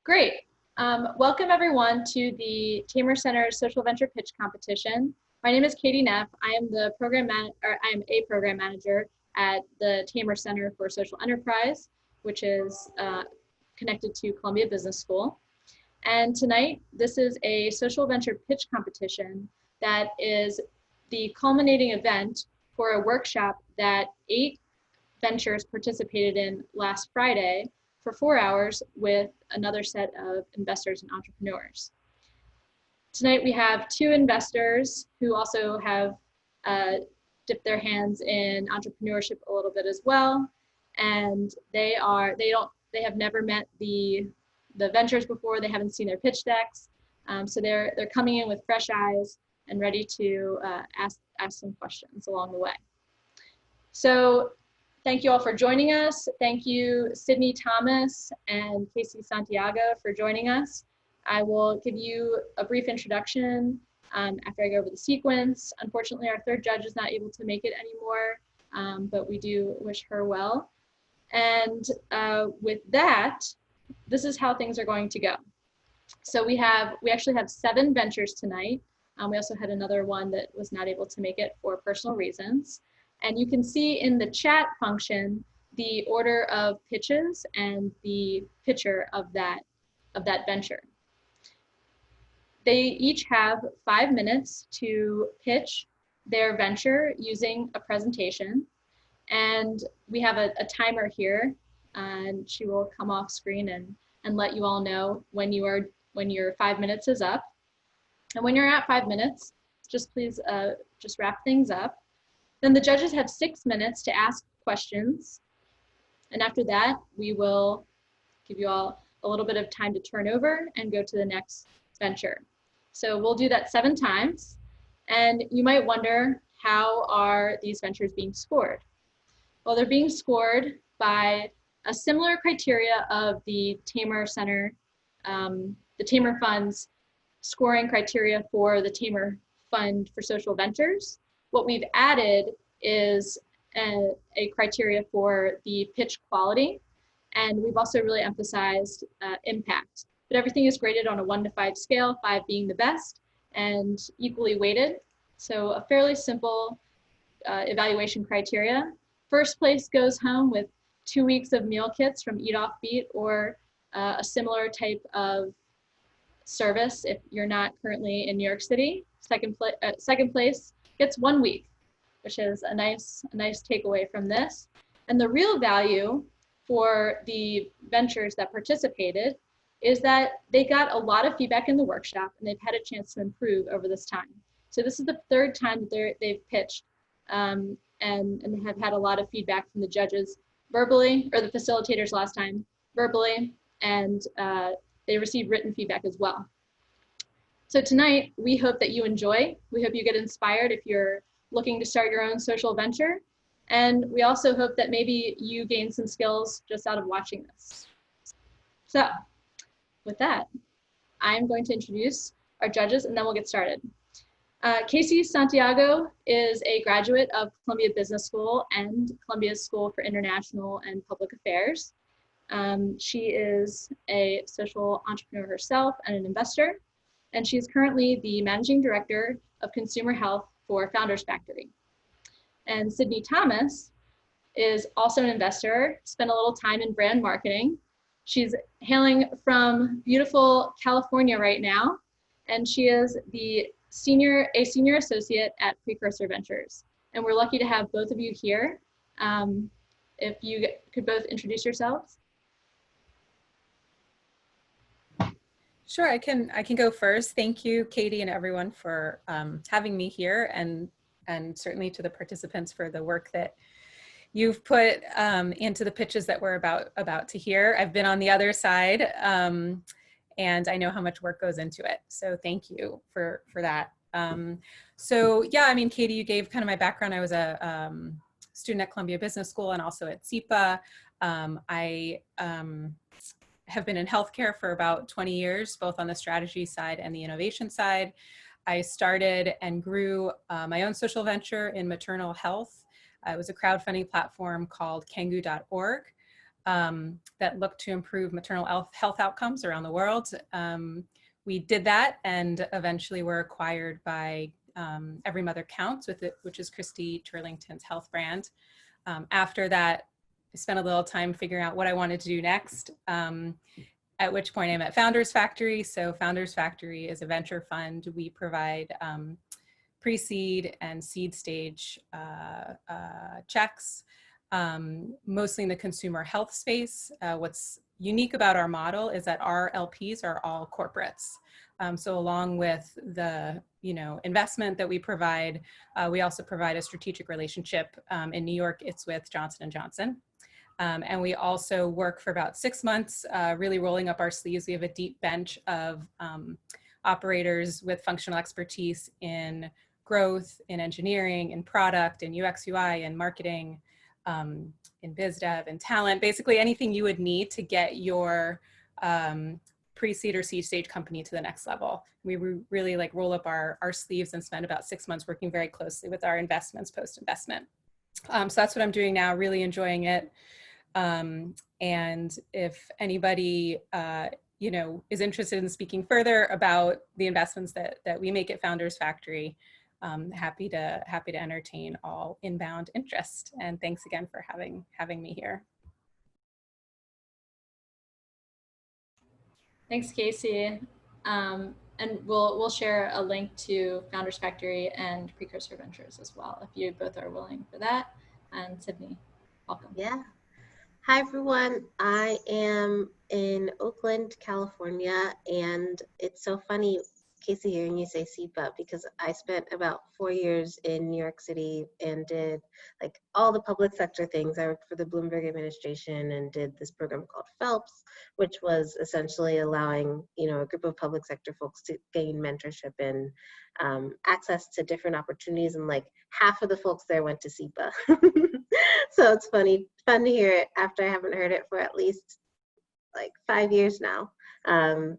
Great. Welcome everyone to the Tamer Center Social Venture Pitch Competition. My name is Katie Neff. I am a program manager at the Tamer Center for Social Enterprise, which is connected to Columbia Business School. And tonight, this is a social venture pitch competition that is the culminating event for a workshop that 8 ventures participated in last Friday for 4 hours with another set of investors and entrepreneurs. Tonight we have 2 investors who also have dipped their hands in entrepreneurship a little bit as well, and they have never met the ventures before. They haven't seen their pitch decks, so they're coming in with fresh eyes and ready to ask some questions along the way. So thank you all for joining us. Thank you, Sydney Thomas and Casey Santiago, for joining us. I will give you a brief introduction after I go over the sequence. Unfortunately, our 3rd judge is not able to make it anymore, but we do wish her well. And with that, this is how things are going to go. So we actually have 7 ventures tonight. We also had another one that was not able to make it for personal reasons. And you can see in the chat function the order of pitches and the pitcher of that venture. They each have 5 minutes to pitch their venture using a presentation. And we have a timer here, and she will come off screen and let you all know when your 5 minutes is up. And when you're at 5 minutes, just please just wrap things up. Then the judges have 6 minutes to ask questions. And after that, we will give you all a little bit of time to turn over and go to the next venture. So we'll do that 7 times. And you might wonder, how are these ventures being scored? Well, they're being scored by a similar criteria of the Tamer Center, the Tamer Fund's scoring criteria for the Tamer Fund for Social Ventures. What we've added is a criteria for the pitch quality, and we've also really emphasized impact. But everything is graded on a 1 to 5 scale, 5 being the best and equally weighted. So a fairly simple evaluation criteria. First place goes home with 2 weeks of meal kits from Eat Off Beat or a similar type of service if you're not currently in New York City. Second place gets 1 week, which is a nice takeaway from this. And the real value for the ventures that participated is that they got a lot of feedback in the workshop, and they've had a chance to improve over this time. So this is the 3rd time that they've pitched, and have had a lot of feedback from the judges verbally, or the facilitators last time verbally, and they received written feedback as well. So tonight, we hope that you enjoy. We hope you get inspired if you're looking to start your own social venture. And we also hope that maybe you gain some skills just out of watching this. So with that, I'm going to introduce our judges, and then we'll get started. Casey Santiago is a graduate of Columbia Business School and Columbia School for International and Public Affairs. She is a social entrepreneur herself and an investor, and she is currently the managing director of consumer health for Founders Factory. And Sydney Thomas is also an investor, spent a little time in brand marketing. She's hailing from beautiful California right now, and she is a senior associate at Precursor Ventures. And we're lucky to have both of you here. If you could both introduce yourselves. Sure, I can go first. Thank you, Katie, and everyone for having me here, and certainly to the participants for the work that you've put into the pitches that we're about to hear. I've been on the other side, and I know how much work goes into it. So thank you for that. So yeah, I mean, Katie, you gave kind of my background. I was a student at Columbia Business School and also at SEPA. I have been in healthcare for about 20 years, both on the strategy side and the innovation side. I started and grew my own social venture in maternal health. It was a crowdfunding platform called Kangoo.org. that look to improve maternal health outcomes around the world. We did that and eventually were acquired by Every Mother Counts, which is Christy Turlington's health brand. After that, I spent a little time figuring out what I wanted to do next, at which point I met Founders Factory. So Founders Factory is a venture fund. We provide pre-seed and seed stage checks, mostly in the consumer health space. What's unique about our model is that our LPs are all corporates. So along with the investment that we provide, we also provide a strategic relationship. In New York, it's with Johnson & Johnson. And we also work for about 6 months, really rolling up our sleeves. We have a deep bench of operators with functional expertise in growth, in engineering, in product, in UX, UI, in marketing, in biz dev and talent, basically anything you would need to get your pre-seed or seed stage company to the next level. We really like roll up our sleeves and spend about 6 months working very closely with our investments post-investment. So that's what I'm doing now, really enjoying it. And if anybody is interested in speaking further about the investments that we make at Founders Factory, happy to entertain all inbound interest. And thanks again for having me here. Thanks, Casey. And we'll share a link to Founders Factory and Precursor Ventures as well, if you both are willing for that. And Sydney, welcome. Yeah. Hi, everyone. I am in Oakland, California, and it's so funny, Casey, hearing you say SEPA, because I spent about 4 years in New York City and did like all the public sector things. I worked for the Bloomberg administration and did this program called Phelps, which was essentially allowing, a group of public sector folks to gain mentorship and access to different opportunities. And like half of the folks there went to SEPA. So it's fun to hear it after I haven't heard it for at least like 5 years now.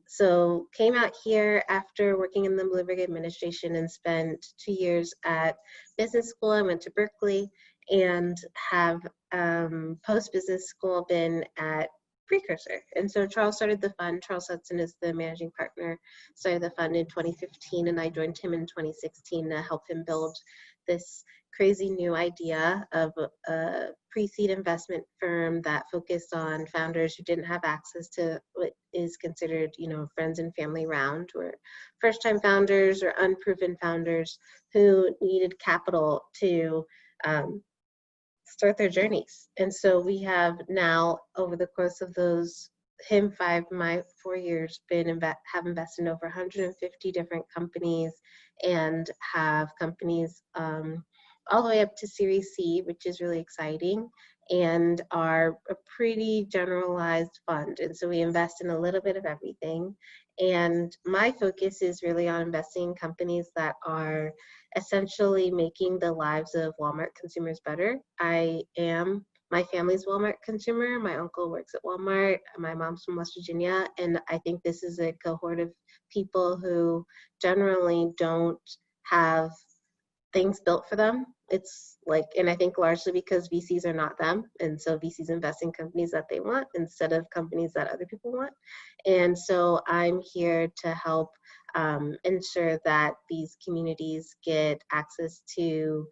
So came out here after working in the Bloomberg administration and spent 2 years at business school. I went to Berkeley and have post business school been at Precursor. And so Charles started the fund. Charles Hudson is the managing partner, started the fund in 2015, and I joined him in 2016 to help him build this crazy new idea of a pre-seed investment firm that focused on founders who didn't have access to what is considered, friends and family round, or first-time founders or unproven founders who needed capital to start their journeys. And so we have now, over the course of those him 5, my 4 years, have invested in over 150 different companies and have companies all the way up to Series C, which is really exciting, and are a pretty generalized fund. And so we invest in a little bit of everything. And my focus is really on investing in companies that are essentially making the lives of Walmart consumers better. I am my family's Walmart consumer. My uncle works at Walmart. My mom's from West Virginia. And I think this is a cohort of people who generally don't have things built for them. It's like, and I think largely because VCs are not them. And so VCs invest in companies that they want instead of companies that other people want. And so I'm here to help ensure that these communities get access to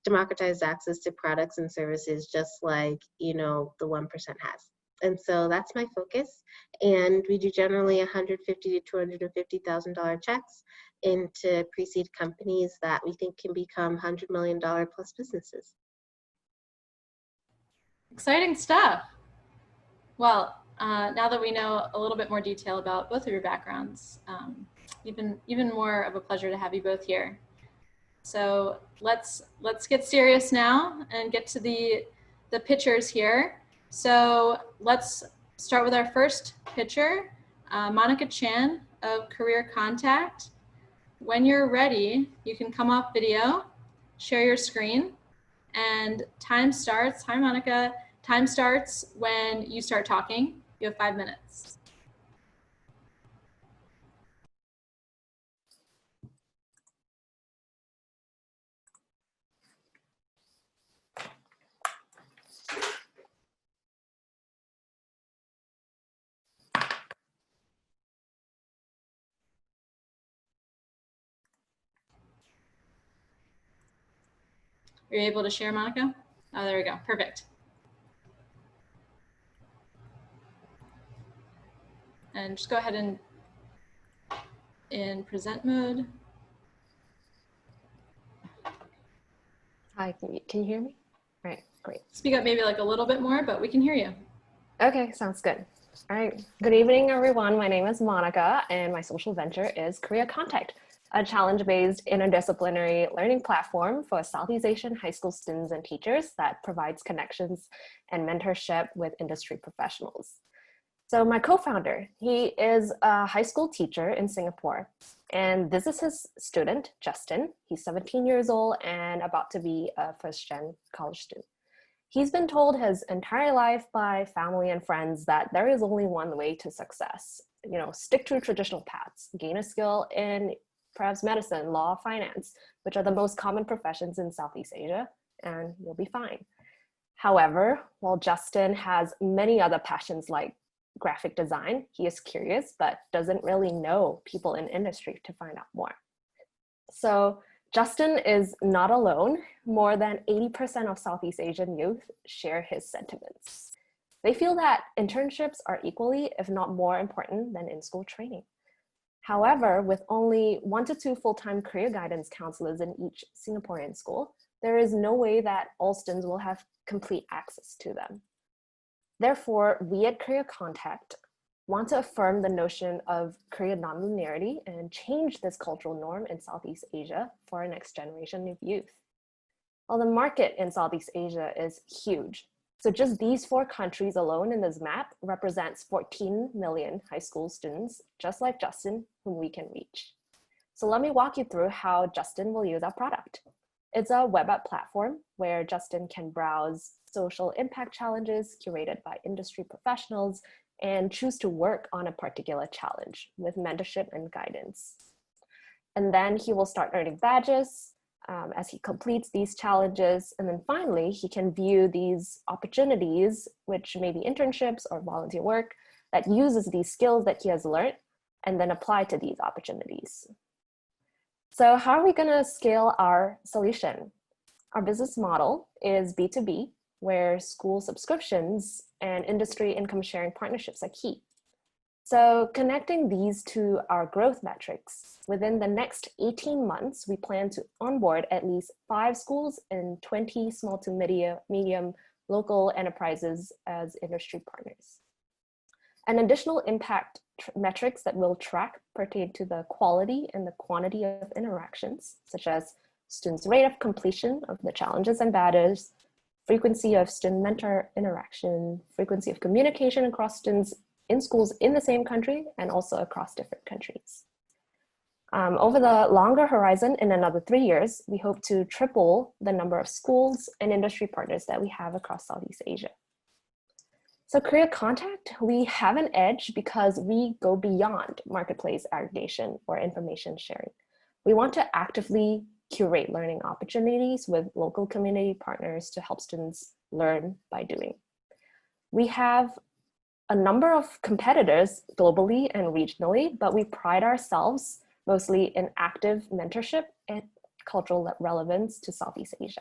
democratized access to products and services, just like, the 1% has. And so that's my focus. And we do generally $150,000 to $250,000 checks into pre-seed companies that we think can become $100 million plus businesses. Exciting stuff. Well, now that we know a little bit more detail about both of your backgrounds, even more of a pleasure to have you both here. So let's get serious now and get to the pitchers here. So let's start with our first pitcher, Monica Chan of Career Contact. When you're ready, you can come off video, share your screen, and time starts. Hi, Monica. Time starts when you start talking. You have 5 minutes. Are you able to share, Monica? Oh, there we go. Perfect. And just go ahead and in present mode. Hi, can you hear me? All right, great. Speak up maybe like a little bit more, but we can hear you. Okay, sounds good. All right, good evening, everyone. My name is Monica, and my social venture is Career Contact, a challenge-based interdisciplinary learning platform for Southeast Asian high school students and teachers that provides connections and mentorship with industry professionals. So my co-founder, he is a high school teacher in Singapore, and this is his student, Justin. He's 17 years old and about to be a first-gen college student. He's been told his entire life by family and friends that there is only one way to success. You know, stick to traditional paths, gain a skill in perhaps medicine, law, finance, which are the most common professions in Southeast Asia, and you'll be fine. However, while Justin has many other passions like graphic design, he is curious, but doesn't really know people in industry to find out more. So Justin is not alone. More than 80% of Southeast Asian youth share his sentiments. They feel that internships are equally, if not more important than in-school training. However, with only 1 to 2 full-time career guidance counselors in each Singaporean school, there is no way that all students will have complete access to them. Therefore, we at Career Contact want to affirm the notion of career nonlinearity and change this cultural norm in Southeast Asia for our next generation of youth. Well, the market in Southeast Asia is huge. So just these 4 countries alone in this map represents 14 million high school students, just like Justin, whom we can reach. So let me walk you through how Justin will use our product. It's a web app platform where Justin can browse social impact challenges curated by industry professionals and choose to work on a particular challenge with mentorship and guidance. And then he will start earning badges as he completes these challenges. And then finally, he can view these opportunities, which may be internships or volunteer work, that uses these skills that he has learned and then apply to these opportunities. So how are we gonna scale our solution? Our business model is B2B, where school subscriptions and industry income sharing partnerships are key. So connecting these to our growth metrics, within the next 18 months, we plan to onboard at least 5 schools and 20 small to medium local enterprises as industry partners. An additional impact metrics that we'll track pertain to the quality and the quantity of interactions, such as students' rate of completion of the challenges and badges, frequency of student-mentor interaction, frequency of communication across students in schools in the same country and also across different countries. Over the longer horizon, in another 3 years, we hope to triple the number of schools and industry partners that we have across Southeast Asia. So Career Contact, we have an edge because we go beyond marketplace aggregation or information sharing. We want to actively curate learning opportunities with local community partners to help students learn by doing. We have a number of competitors globally and regionally, but we pride ourselves mostly in active mentorship and cultural relevance to Southeast Asia.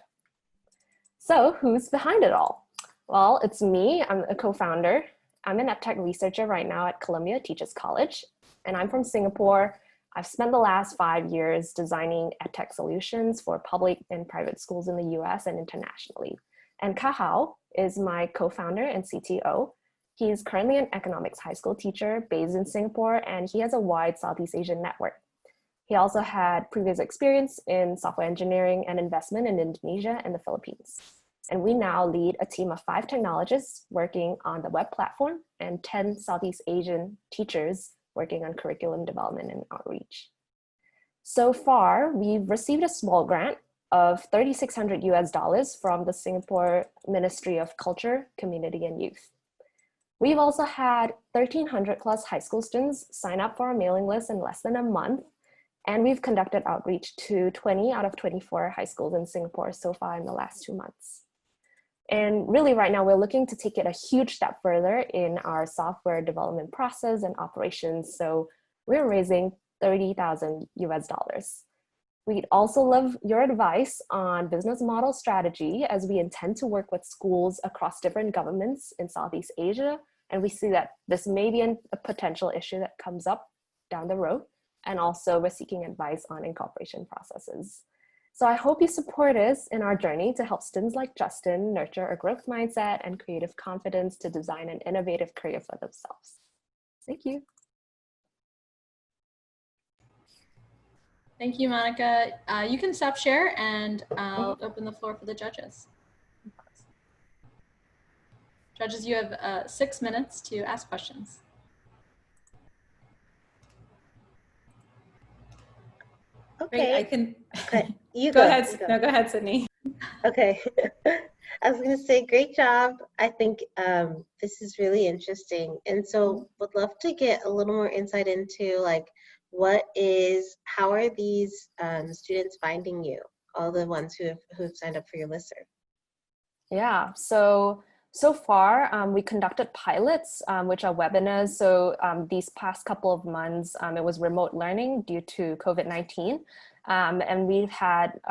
So who's behind it all? Well, it's me, I'm a co-founder. I'm an EdTech researcher right now at Columbia Teachers College, and I'm from Singapore. I've spent the last 5 years designing EdTech solutions for public and private schools in the US and internationally. And Kahao is my co-founder and CTO. He's currently an economics high school teacher based in Singapore, and he has a wide Southeast Asian network. He also had previous experience in software engineering and investment in Indonesia and the Philippines. And we now lead a team of 5 technologists working on the web platform and 10 Southeast Asian teachers working on curriculum development and outreach. So far, we've received a small grant of $3,600 US from the Singapore Ministry of Culture, Community and Youth. We've also had 1,300 plus high school students sign up for our mailing list in less than a month. And we've conducted outreach to 20 out of 24 high schools in Singapore so far in the last 2 months. And really right now, we're looking to take it a huge step further in our software development process and operations. So we're raising $30,000 US. We'd also love your advice on business model strategy, as we intend to work with schools across different governments in Southeast Asia. And we see that this may be a potential issue that comes up down the road. And also we're seeking advice on incorporation processes. So I hope you support us in our journey to help students like Justin nurture a growth mindset and creative confidence to design an innovative career for themselves. Thank you. Thank you, Monica. You can stop share and I'll open the floor for the judges. Judges, you have 6 minutes to ask questions. Okay. Great, I can. Okay. You Go go. ahead. You go. No, go ahead, Sydney. Okay. I was going to say, great job. I think this is really interesting. And so would love to get a little more insight into like, how are these students finding you? All the ones who've signed up for your listserv. Yeah, so far we conducted pilots, which are webinars. So these past couple of months, it was remote learning due to COVID-19. And we've had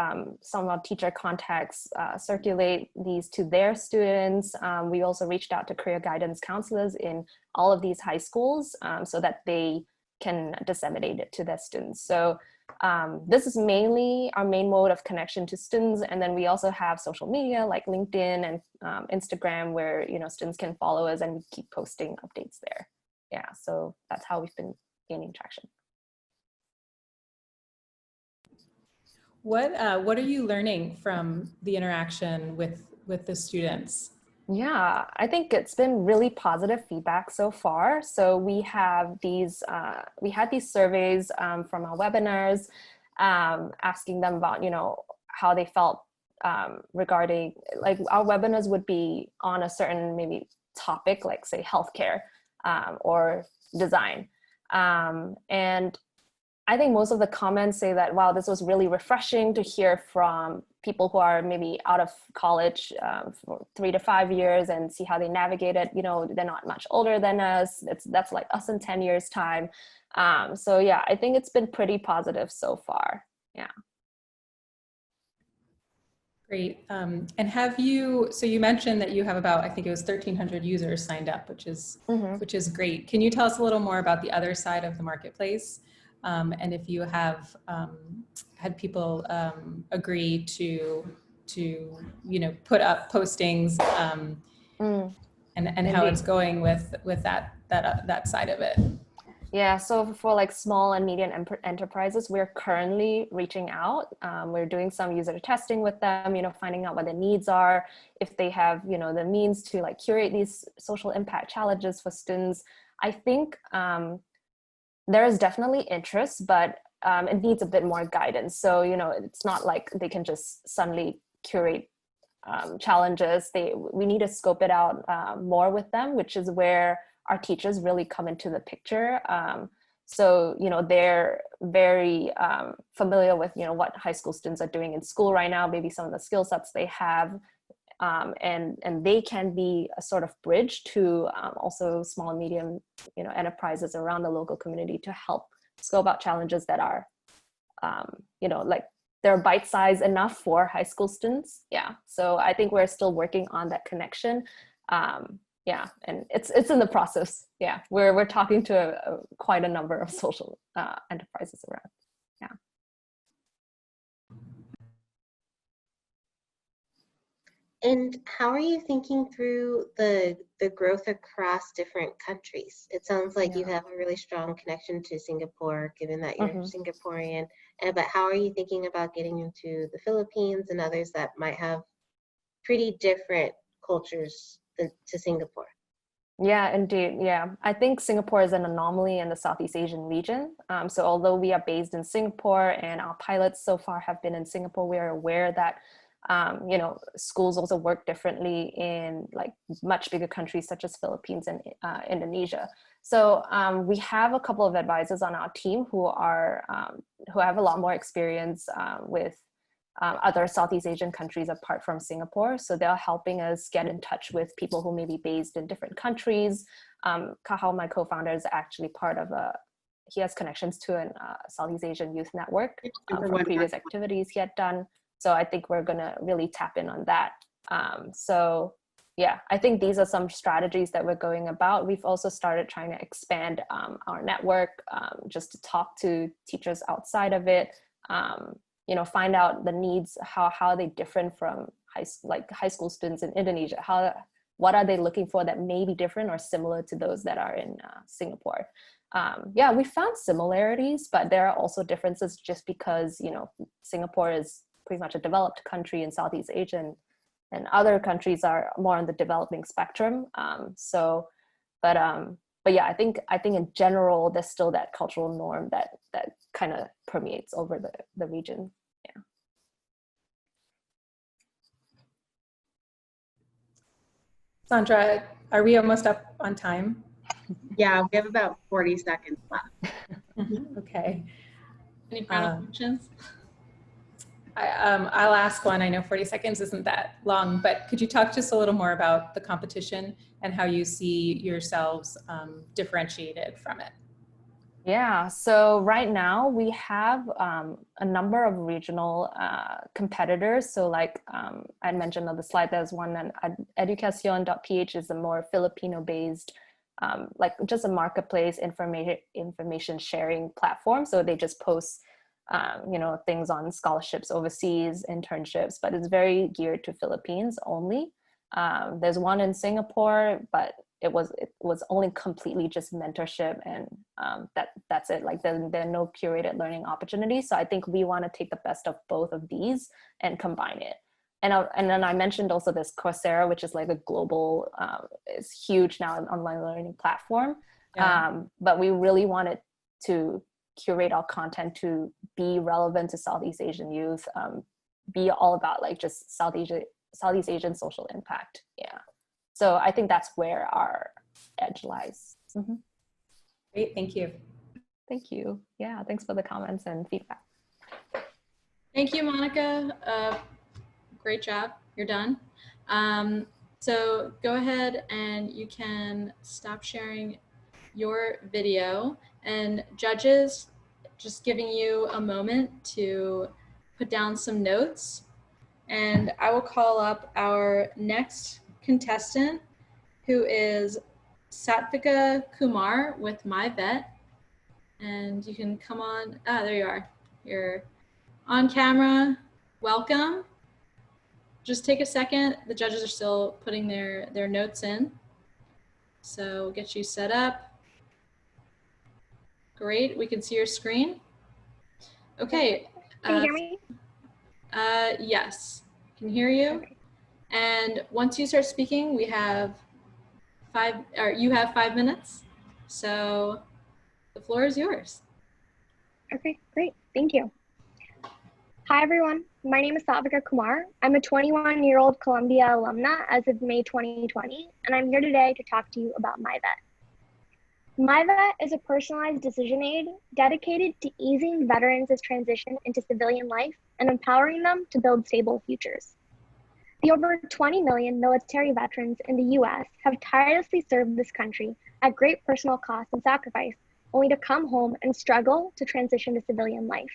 some of our teacher contacts circulate these to their students. We also reached out to career guidance counselors in all of these high schools so that they can disseminate it to their students. So this is mainly our main mode of connection to students. And then we also have social media like LinkedIn and Instagram, where students can follow us and we keep posting updates there. Yeah, so that's how we've been gaining traction. What are you learning from the interaction with the students? Yeah, I think it's been really positive feedback so far. So we have these, we had these surveys from our webinars, asking them about, how they felt regarding, like our webinars would be on a certain maybe topic, like say healthcare or design. And I think most of the comments say that, wow, this was really refreshing to hear from people who are maybe out of college for 3 to 5 years and see how they navigate it. They're not much older than us. That's like us in 10 years time. So yeah, I think it's been pretty positive so far. Yeah. Great. And so you mentioned that you have about, I think it was 1,300 users signed up, which is great. Can you tell us a little more about the other side of the marketplace? And if you have had people agree to put up postings and how it's going with that side of it. Yeah, so for like small and medium enterprises, we're currently reaching out. We're doing some user testing with them, finding out what their needs are, if they have, the means to like curate these social impact challenges for students. I think there is definitely interest, but it needs a bit more guidance. So, it's not like they can just suddenly curate challenges. We need to scope it out more with them, which is where our teachers really come into the picture. So, they're very familiar with, what high school students are doing in school right now, maybe some of the skill sets they have. And they can be a sort of bridge to also small and medium, enterprises around the local community to help scope out challenges that are, like they're bite-sized enough for high school students. Yeah, so I think we're still working on that connection. Yeah, and it's in the process. Yeah, we're talking to quite a number of social enterprises around. Yeah. And how are you thinking through the growth across different countries? It sounds like you have a really strong connection to Singapore, given that you're Singaporean. But how are you thinking about getting into the Philippines and others that might have pretty different cultures to Singapore? Yeah, indeed. Yeah, I think Singapore is an anomaly in the Southeast Asian region. So although we are based in Singapore and our pilots so far have been in Singapore, we are aware that schools also work differently in like much bigger countries such as Philippines and Indonesia. So we have a couple of advisors on our team who have a lot more experience with other Southeast Asian countries apart from Singapore. So they're helping us get in touch with people who may be based in different countries. Kahao, my co-founder, is actually part of he has connections to an Southeast Asian youth network Number from one previous platform. activities he had done. So I think we're gonna really tap in on that. So yeah, I think these are some strategies that we're going about. We've also started trying to expand our network, just to talk to teachers outside of it, you know, find out the needs, how are they different from high school students in Indonesia, what are they looking for that may be different or similar to those that are in Singapore. Yeah, we found similarities, but there are also differences just because, you know, Singapore is pretty much a developed country in Southeast Asia, and other countries are more on the developing spectrum. But yeah, I think in general, there's still that cultural norm that kind of permeates over the region. Yeah. Sandra, are we almost up on time? Yeah, we have about 40 seconds left. Okay. Any final questions? I'll ask one. I know 40 seconds isn't that long, but could you talk to us a little more about the competition and how you see yourselves differentiated from it? Yeah, so right now we have a number of regional competitors. So like I mentioned on the slide, there's one, and educacion.ph is a more Filipino-based, like just a marketplace information sharing platform. So they just post you know, things on scholarships overseas, internships, but it's very geared to Philippines only. There's one in Singapore, but it was only completely just mentorship, and that's it. Like there are no curated learning opportunities. So I think we want to take the best of both of these and combine it. And then I mentioned also this Coursera, which is like a global, is huge now, an online learning platform. Yeah. But we really wanted to curate our content to be relevant to Southeast Asian youth, be all about like just Southeast Asian social impact. Yeah. So I think that's where our edge lies. Mm-hmm. Great, thank you. Thank you. Yeah, thanks for the comments and feedback. Thank you, Monica. Great job. You're done. So go ahead and you can stop sharing your video, and judges, just giving you a moment to put down some notes, and I will call up our next contestant, who is Satvika Kumar with MyVet. And you can come on. There you are. You're on camera. Welcome. Just take a second. The judges are still putting their notes in. So we'll get you set up. Great. We can see your screen. Okay. Can you hear me? Yes. Can hear you. Okay. And once you start speaking, you have 5 minutes. So the floor is yours. Okay, great. Thank you. Hi, everyone. My name is Satvika Kumar. I'm a 21-year-old Columbia alumna as of May 2020, and I'm here today to talk to you about MyVet. MyVet is a personalized decision aid dedicated to easing veterans' transition into civilian life and empowering them to build stable futures. The over 20 million military veterans in the US have tirelessly served this country at great personal cost and sacrifice, only to come home and struggle to transition to civilian life.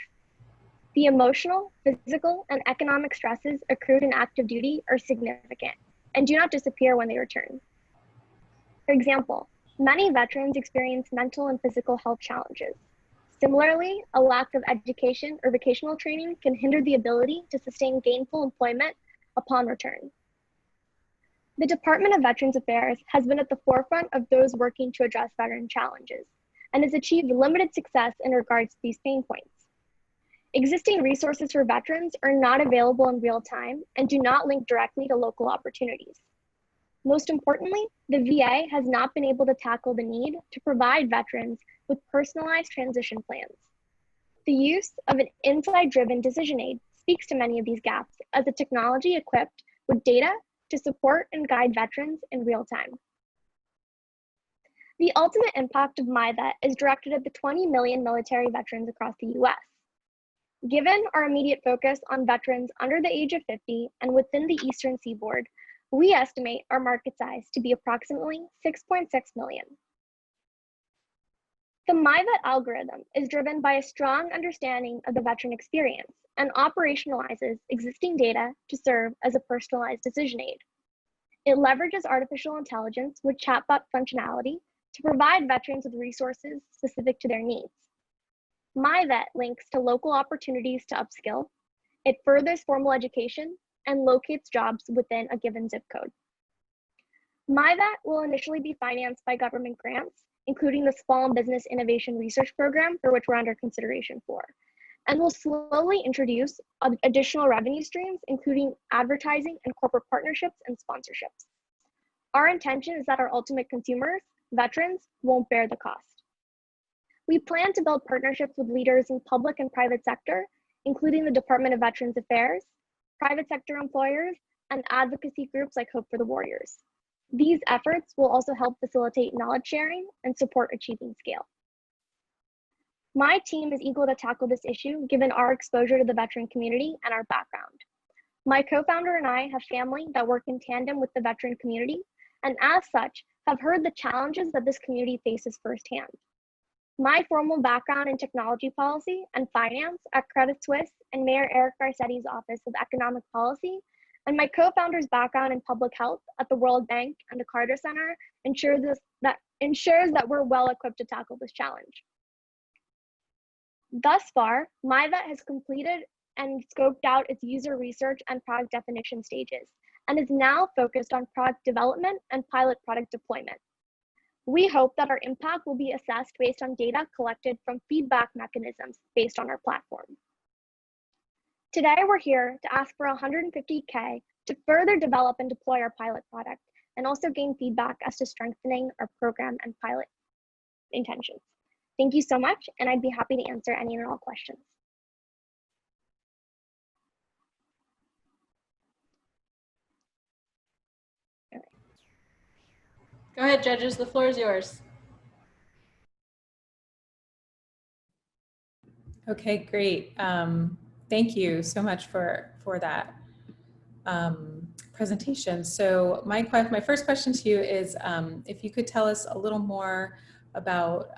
The emotional, physical, and economic stresses accrued in active duty are significant and do not disappear when they return. For example, many veterans experience mental and physical health challenges. Similarly, a lack of education or vocational training can hinder the ability to sustain gainful employment upon return. The Department of Veterans Affairs has been at the forefront of those working to address veteran challenges and has achieved limited success in regards to these pain points. Existing resources for veterans are not available in real time and do not link directly to local opportunities. Most importantly, the VA has not been able to tackle the need to provide veterans with personalized transition plans. The use of an inside-driven decision aid speaks to many of these gaps as a technology equipped with data to support and guide veterans in real time. The ultimate impact of MyVet is directed at the 20 million military veterans across the US. Given our immediate focus on veterans under the age of 50 and within the Eastern Seaboard, we estimate our market size to be approximately 6.6 million. The MyVet algorithm is driven by a strong understanding of the veteran experience and operationalizes existing data to serve as a personalized decision aid. It leverages artificial intelligence with chatbot functionality to provide veterans with resources specific to their needs. MyVet links to local opportunities to upskill. It furthers formal education and locates jobs within a given zip code. MyVet will initially be financed by government grants, including the Small Business Innovation Research Program, for which we're under consideration for, and will slowly introduce additional revenue streams, including advertising and corporate partnerships and sponsorships. Our intention is that our ultimate consumers, veterans, won't bear the cost. We plan to build partnerships with leaders in public and private sector, including the Department of Veterans Affairs, private sector employers, and advocacy groups like Hope for the Warriors. These efforts will also help facilitate knowledge sharing and support achieving scale. My team is eager to tackle this issue given our exposure to the veteran community and our background. My co-founder and I have family that work in tandem with the veteran community, and as such, have heard the challenges that this community faces firsthand. My formal background in technology policy and finance at Credit Suisse and Mayor Eric Garcetti's Office of Economic Policy, and my co-founder's background in public health at the World Bank and the Carter Center ensures that we're well equipped to tackle this challenge. Thus far, MyVet has completed and scoped out its user research and product definition stages, and is now focused on product development and pilot product deployment. We hope that our impact will be assessed based on data collected from feedback mechanisms based on our platform. Today, we're here to ask for $150K to further develop and deploy our pilot product, and also gain feedback as to strengthening our program and pilot intentions. Thank you so much, and I'd be happy to answer any and all questions. Go ahead, judges, the floor is yours. Okay, great. Thank you so much for that presentation. So my first question to you is if you could tell us a little more about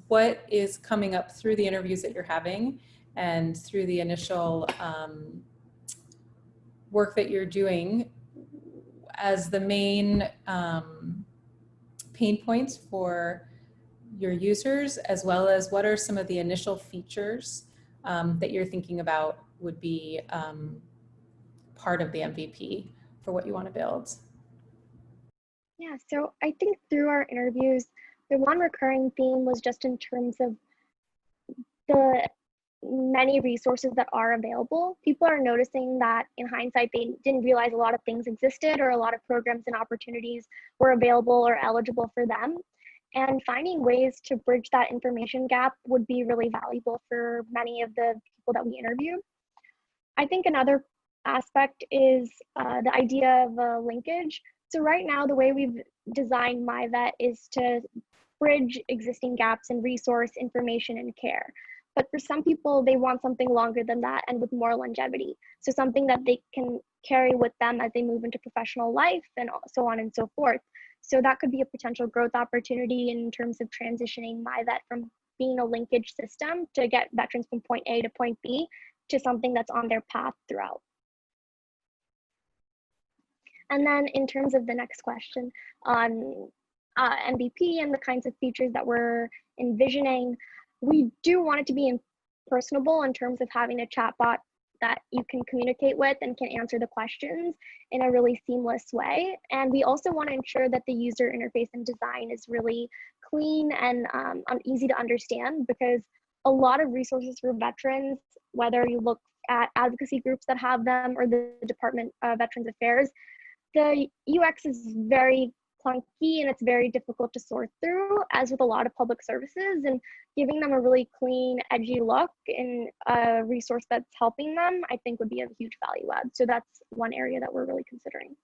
what is coming up through the interviews that you're having and through the initial work that you're doing as the main pain points for your users, as well as what are some of the initial features that you're thinking about would be part of the MVP for what you want to build? Yeah, so I think through our interviews, the one recurring theme was just in terms of the many resources that are available. People are noticing that in hindsight, they didn't realize a lot of things existed, or a lot of programs and opportunities were available or eligible for them. And finding ways to bridge that information gap would be really valuable for many of the people that we interviewed. I think another aspect is the idea of a linkage. So right now, the way we've designed MyVet is to bridge existing gaps in resource, information, and care. But for some people, they want something longer than that and with more longevity. So something that they can carry with them as they move into professional life and so on and so forth. So that could be a potential growth opportunity in terms of transitioning MyVet from being a linkage system to get veterans from point A to point B to something that's on their path throughout. And then in terms of the next question on MVP and the kinds of features that we're envisioning, we do want it to be personable in terms of having a chatbot that you can communicate with and can answer the questions in a really seamless way. And we also want to ensure that the user interface and design is really clean and easy to understand, because a lot of resources for veterans, whether you look at advocacy groups that have them or the Department of Veterans Affairs, the UX is very clunky and it's very difficult to sort through, as with a lot of public services, and giving them a really clean, edgy look in a resource that's helping them, I think would be a huge value add. So that's one area that we're really considering.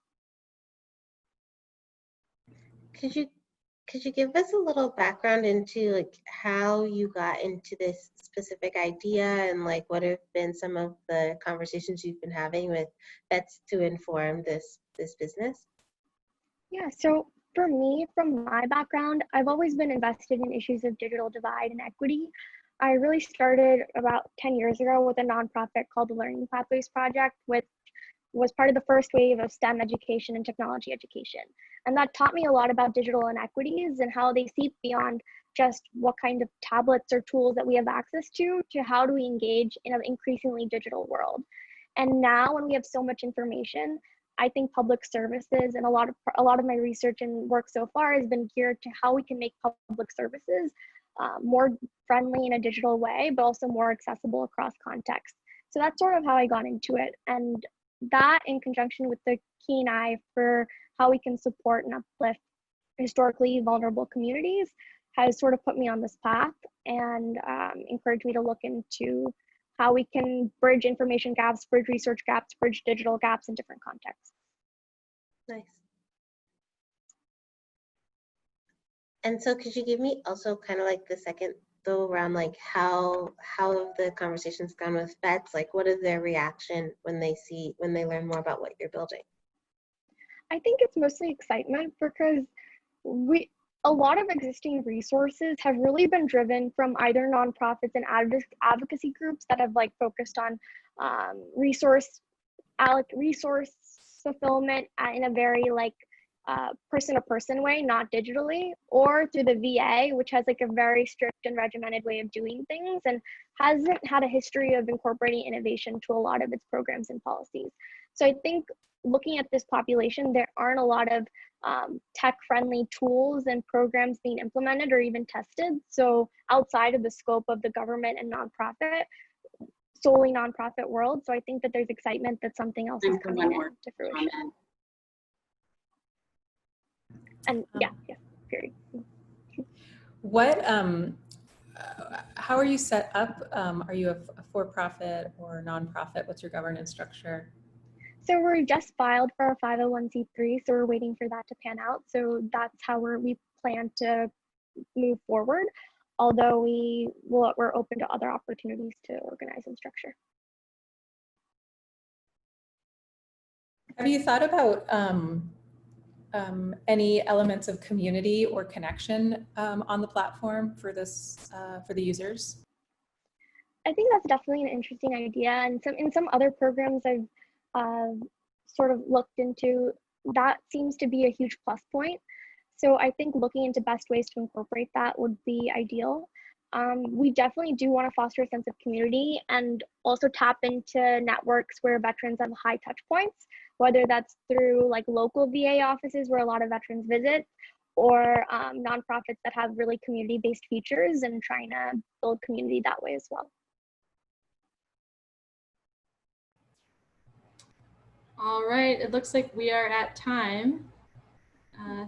Could you give us a little background into like how you got into this specific idea, and like what have been some of the conversations you've been having with vets to inform this business? Yeah, so for me, from my background, I've always been invested in issues of digital divide and equity. I really started about 10 years ago with a nonprofit called the Learning Pathways Project, which was part of the first wave of STEM education and technology education. And that taught me a lot about digital inequities and how they seep beyond just what kind of tablets or tools that we have access to how do we engage in an increasingly digital world. And now when we have so much information, I think public services and a lot of my research and work so far has been geared to how we can make public services more friendly in a digital way, but also more accessible across contexts. So that's sort of how I got into it. And that, in conjunction with the keen eye for how we can support and uplift historically vulnerable communities, has sort of put me on this path and encouraged me to look into how we can bridge information gaps, bridge research gaps, bridge digital gaps in different contexts. Nice. And so could you give me also kind of like the second though around like how the conversation's gone with vets? Like what is their reaction when they learn more about what you're building? I think it's mostly excitement because a lot of existing resources have really been driven from either nonprofits and advocacy groups that have like focused on resource fulfillment in a very like person-to-person way, not digitally, or through the VA, which has like a very strict and regimented way of doing things and hasn't had a history of incorporating innovation to a lot of its programs and policies. So I think looking at this population, there aren't a lot of tech-friendly tools and programs being implemented or even tested. So outside of the scope of the government and solely nonprofit world. So I think that there's excitement that something else is coming into fruition. And yeah, period. What, how are you set up? Are you a for-profit or nonprofit? What's your governance structure? So we're just filed for our 501c3, so we're waiting for that to pan out. So that's how we plan to move forward, although we're open to other opportunities to organize and structure. Have you thought about any elements of community or connection on the platform for this for the users? I think that's definitely an interesting idea, and in some other programs I've sort of looked into, that seems to be a huge plus point. So I think looking into best ways to incorporate that would be ideal. We definitely do want to foster a sense of community and also tap into networks where veterans have high touch points, whether that's through like local VA offices where a lot of veterans visit, or nonprofits that have really community-based features and trying to build community that way as well. All right, it looks like we are at time.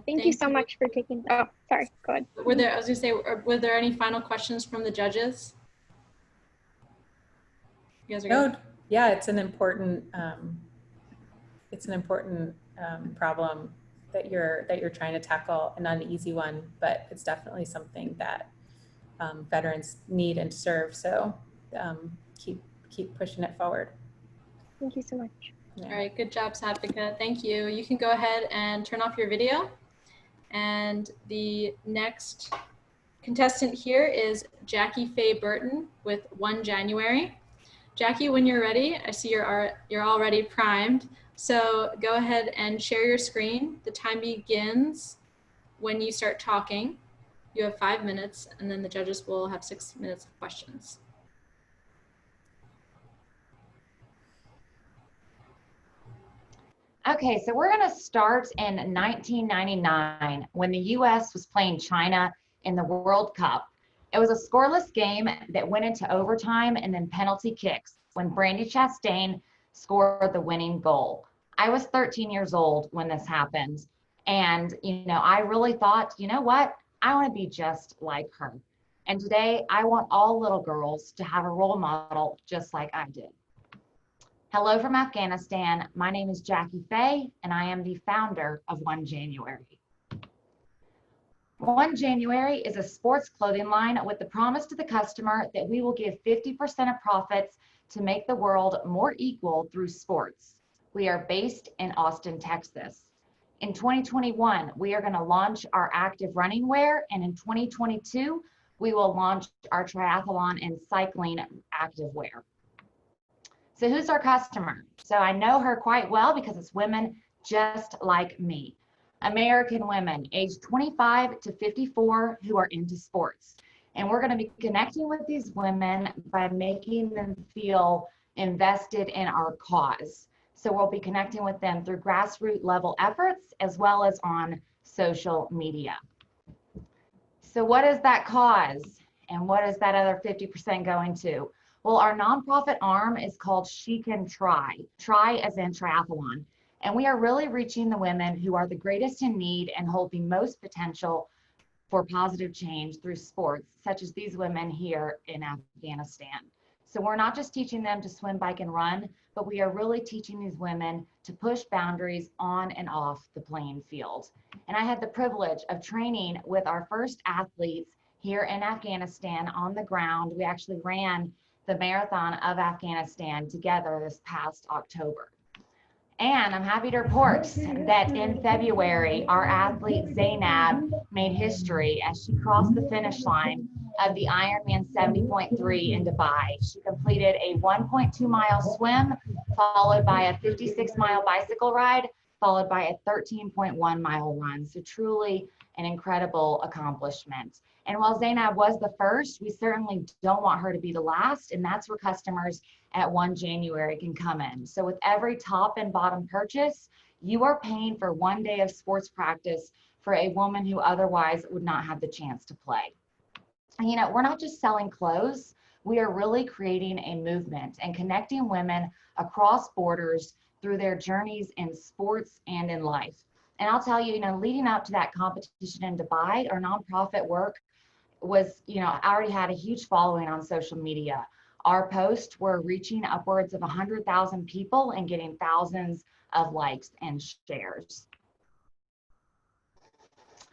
Thank you so much for taking, oh, sorry, go ahead. I was gonna say, were there any final questions from the judges? You guys are good? Yeah, it's an important problem that you're trying to tackle, and not an easy one, but it's definitely something that veterans need and deserve. So keep pushing it forward. Thank you so much. Yeah. All right, good job, Satvika. Thank you. You can go ahead and turn off your video. And the next contestant here is Jackie Faye Burton with 1 January. Jackie, when you're ready, I see you're already primed. So go ahead and share your screen. The time begins when you start talking. You have 5 minutes, and then the judges will have 6 minutes of questions. Okay, so we're going to start in 1999 when the U.S. was playing China in the World Cup. It was a scoreless game that went into overtime and then penalty kicks when Brandy Chastain scored the winning goal. I was 13 years old when this happened, and I really thought, you know what? I want to be just like her. And today I want all little girls to have a role model just like I did. Hello from Afghanistan. My name is Jackie Faye, and I am the founder of 1 January. 1 January is a sports clothing line with the promise to the customer that we will give 50% of profits to make the world more equal through sports. We are based in Austin, Texas. In 2021, we are going to launch our active running wear, and in 2022, we will launch our triathlon and cycling active wear. So who's our customer? So I know her quite well because it's women just like me. American women aged 25 to 54 who are into sports. And we're going to be connecting with these women by making them feel invested in our cause. So we'll be connecting with them through grassroots level efforts as well as on social media. So what is that cause? And what is that other 50% going to? Well, our nonprofit arm is called She Can Try as in triathlon. And we are really reaching the women who are the greatest in need and hold the most potential for positive change through sports, such as these women here in Afghanistan. So we're not just teaching them to swim, bike, and run, but we are really teaching these women to push boundaries on and off the playing field. And I had the privilege of training with our first athletes here in Afghanistan on the ground. We actually ran the Marathon of Afghanistan together this past October. And I'm happy to report that in February, our athlete Zainab made history as she crossed the finish line of the Ironman 70.3 in Dubai. She completed a 1.2 mile swim, followed by a 56 mile bicycle ride, followed by a 13.1 mile run. So truly an incredible accomplishment. And while Zainab was the first, we certainly don't want her to be the last. And that's where customers at 1 January can come in. So with every top and bottom purchase, you are paying for 1 day of sports practice for a woman who otherwise would not have the chance to play. And, you know, we're not just selling clothes, we are really creating a movement and connecting women across borders through their journeys in sports and in life. And I'll tell you, you know, leading up to that competition in Dubai, our nonprofit work was, you know, already had a huge following on social media. Our posts were reaching upwards of 100,000 people and getting thousands of likes and shares.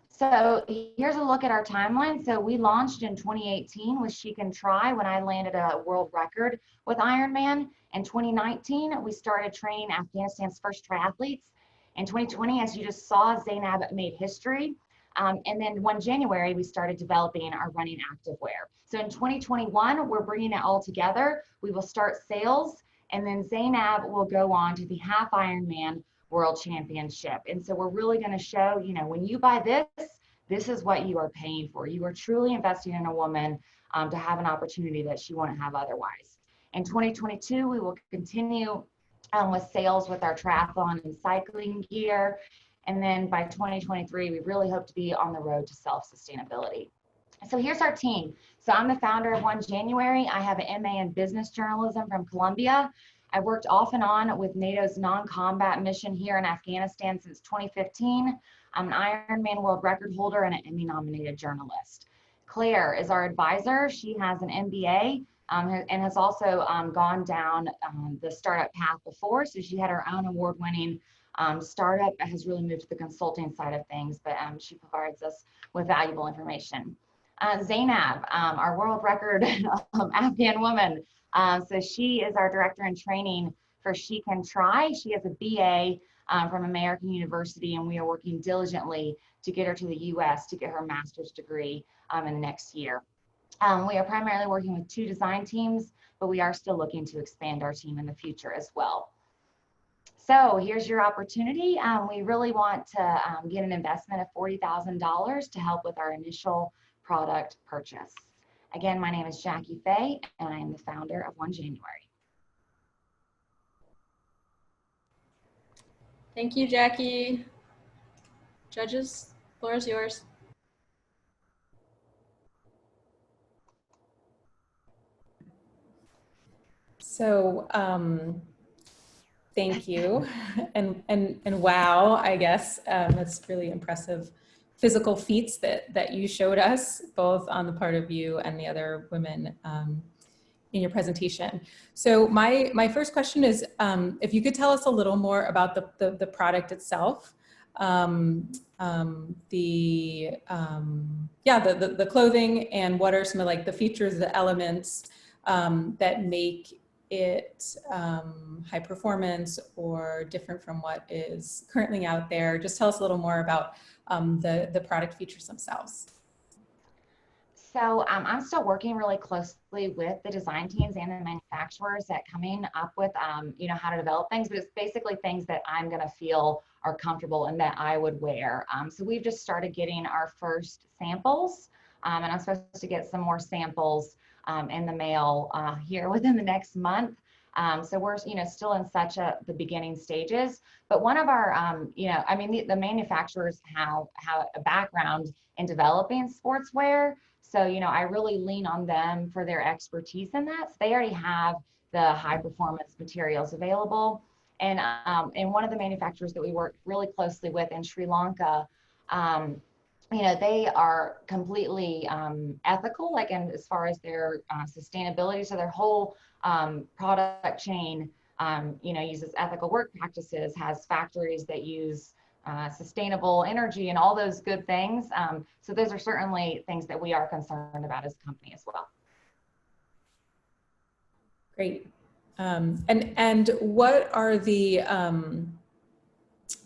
So here's a look at our timeline. So we launched in 2018 with She Can Try when I landed a world record with Ironman. In 2019, we started training Afghanistan's first triathletes. In 2020, as you just saw, Zainab made history. And then 1 January, we started developing our running activewear. So in 2021, we're bringing it all together. We will start sales, and then Zainab will go on to the Half Ironman World Championship. And so we're really going to show, you know, when you buy this, this is what you are paying for. You are truly investing in a woman to have an opportunity that she wouldn't have otherwise. In 2022, we will continue with sales with our triathlon and cycling gear. And then by 2023, we really hope to be on the road to self-sustainability. So here's our team. So I'm the founder of 1 January. I have an MA in business journalism from Columbia. I've worked off and on with NATO's non-combat mission here in Afghanistan since 2015. I'm an Ironman world record holder and an Emmy-nominated journalist. Claire is our advisor. She has an MBA and has also gone down the startup path before. So she had her own award-winning startup, has really moved to the consulting side of things, but she provides us with valuable information. Zainab, our world record Afghan woman. So she is our director in training for She Can Try. She has a BA from American University, and we are working diligently to get her to the US to get her master's degree in the next year. We are primarily working with 2 design teams, but we are still looking to expand our team in the future as well. So here's your opportunity. We really want to get an investment of $40,000 to help with our initial product purchase. Again, my name is Jackie Fay, and I am the founder of 1 January. Thank you, Jackie. Judges, floor is yours. So thank you. And wow, I guess that's really impressive physical feats that you showed us, both on the part of you and the other women in your presentation. So my first question is, if you could tell us a little more about the product itself, the clothing, and what are some of like the features, the elements that make it high performance or different from what is currently out there? Just tell us a little more about the product features themselves. So I'm still working really closely with the design teams and the manufacturers at coming up with, you know, how to develop things, but it's basically things that I'm going to feel are comfortable and that I would wear. So we've just started getting our first samples, and I'm supposed to get some more samples in the mail here within the next month. So we're, you know, still in the beginning stages, but one of our, you know, I mean, the manufacturers have a background in developing sportswear. So, you know, I really lean on them for their expertise in that. So they already have the high performance materials available. And one of the manufacturers that we work really closely with in Sri Lanka, you know, they are completely ethical, like in as far as their sustainability. So their whole product chain, you know, uses ethical work practices, has factories that use sustainable energy and all those good things. So those are certainly things that we are concerned about as a company as well. Great. And what are the,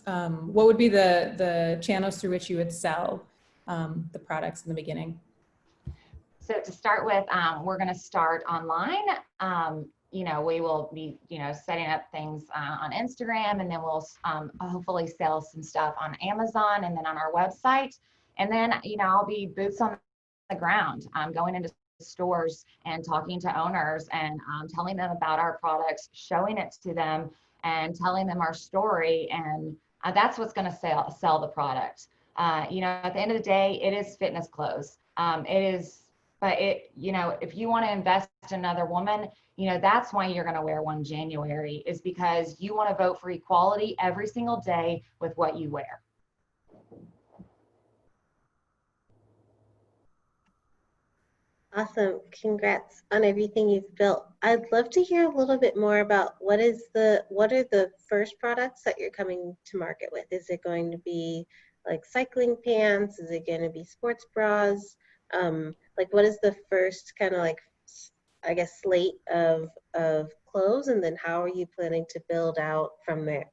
what would be the channels through which you would sell the products in the beginning? So to start with, we're going to start online. You know, we will be, you know, setting up things on Instagram, and then we'll hopefully sell some stuff on Amazon and then on our website. And then, you know, I'll be boots on the ground, going into stores and talking to owners and telling them about our products, showing it to them and telling them our story. And that's what's going to sell the product. You know, at the end of the day, it is fitness clothes. It is, but it, you know, if you want to invest in another woman, you know, that's why you're going to wear one January, is because you want to vote for equality every single day with what you wear. Awesome. Congrats on everything you've built. I'd love to hear a little bit more about what are the first products that you're coming to market with? Is it going to be like cycling pants? Is it going to be sports bras? Like what is the first kind of like, I guess, slate of clothes, and then how are you planning to build out from there?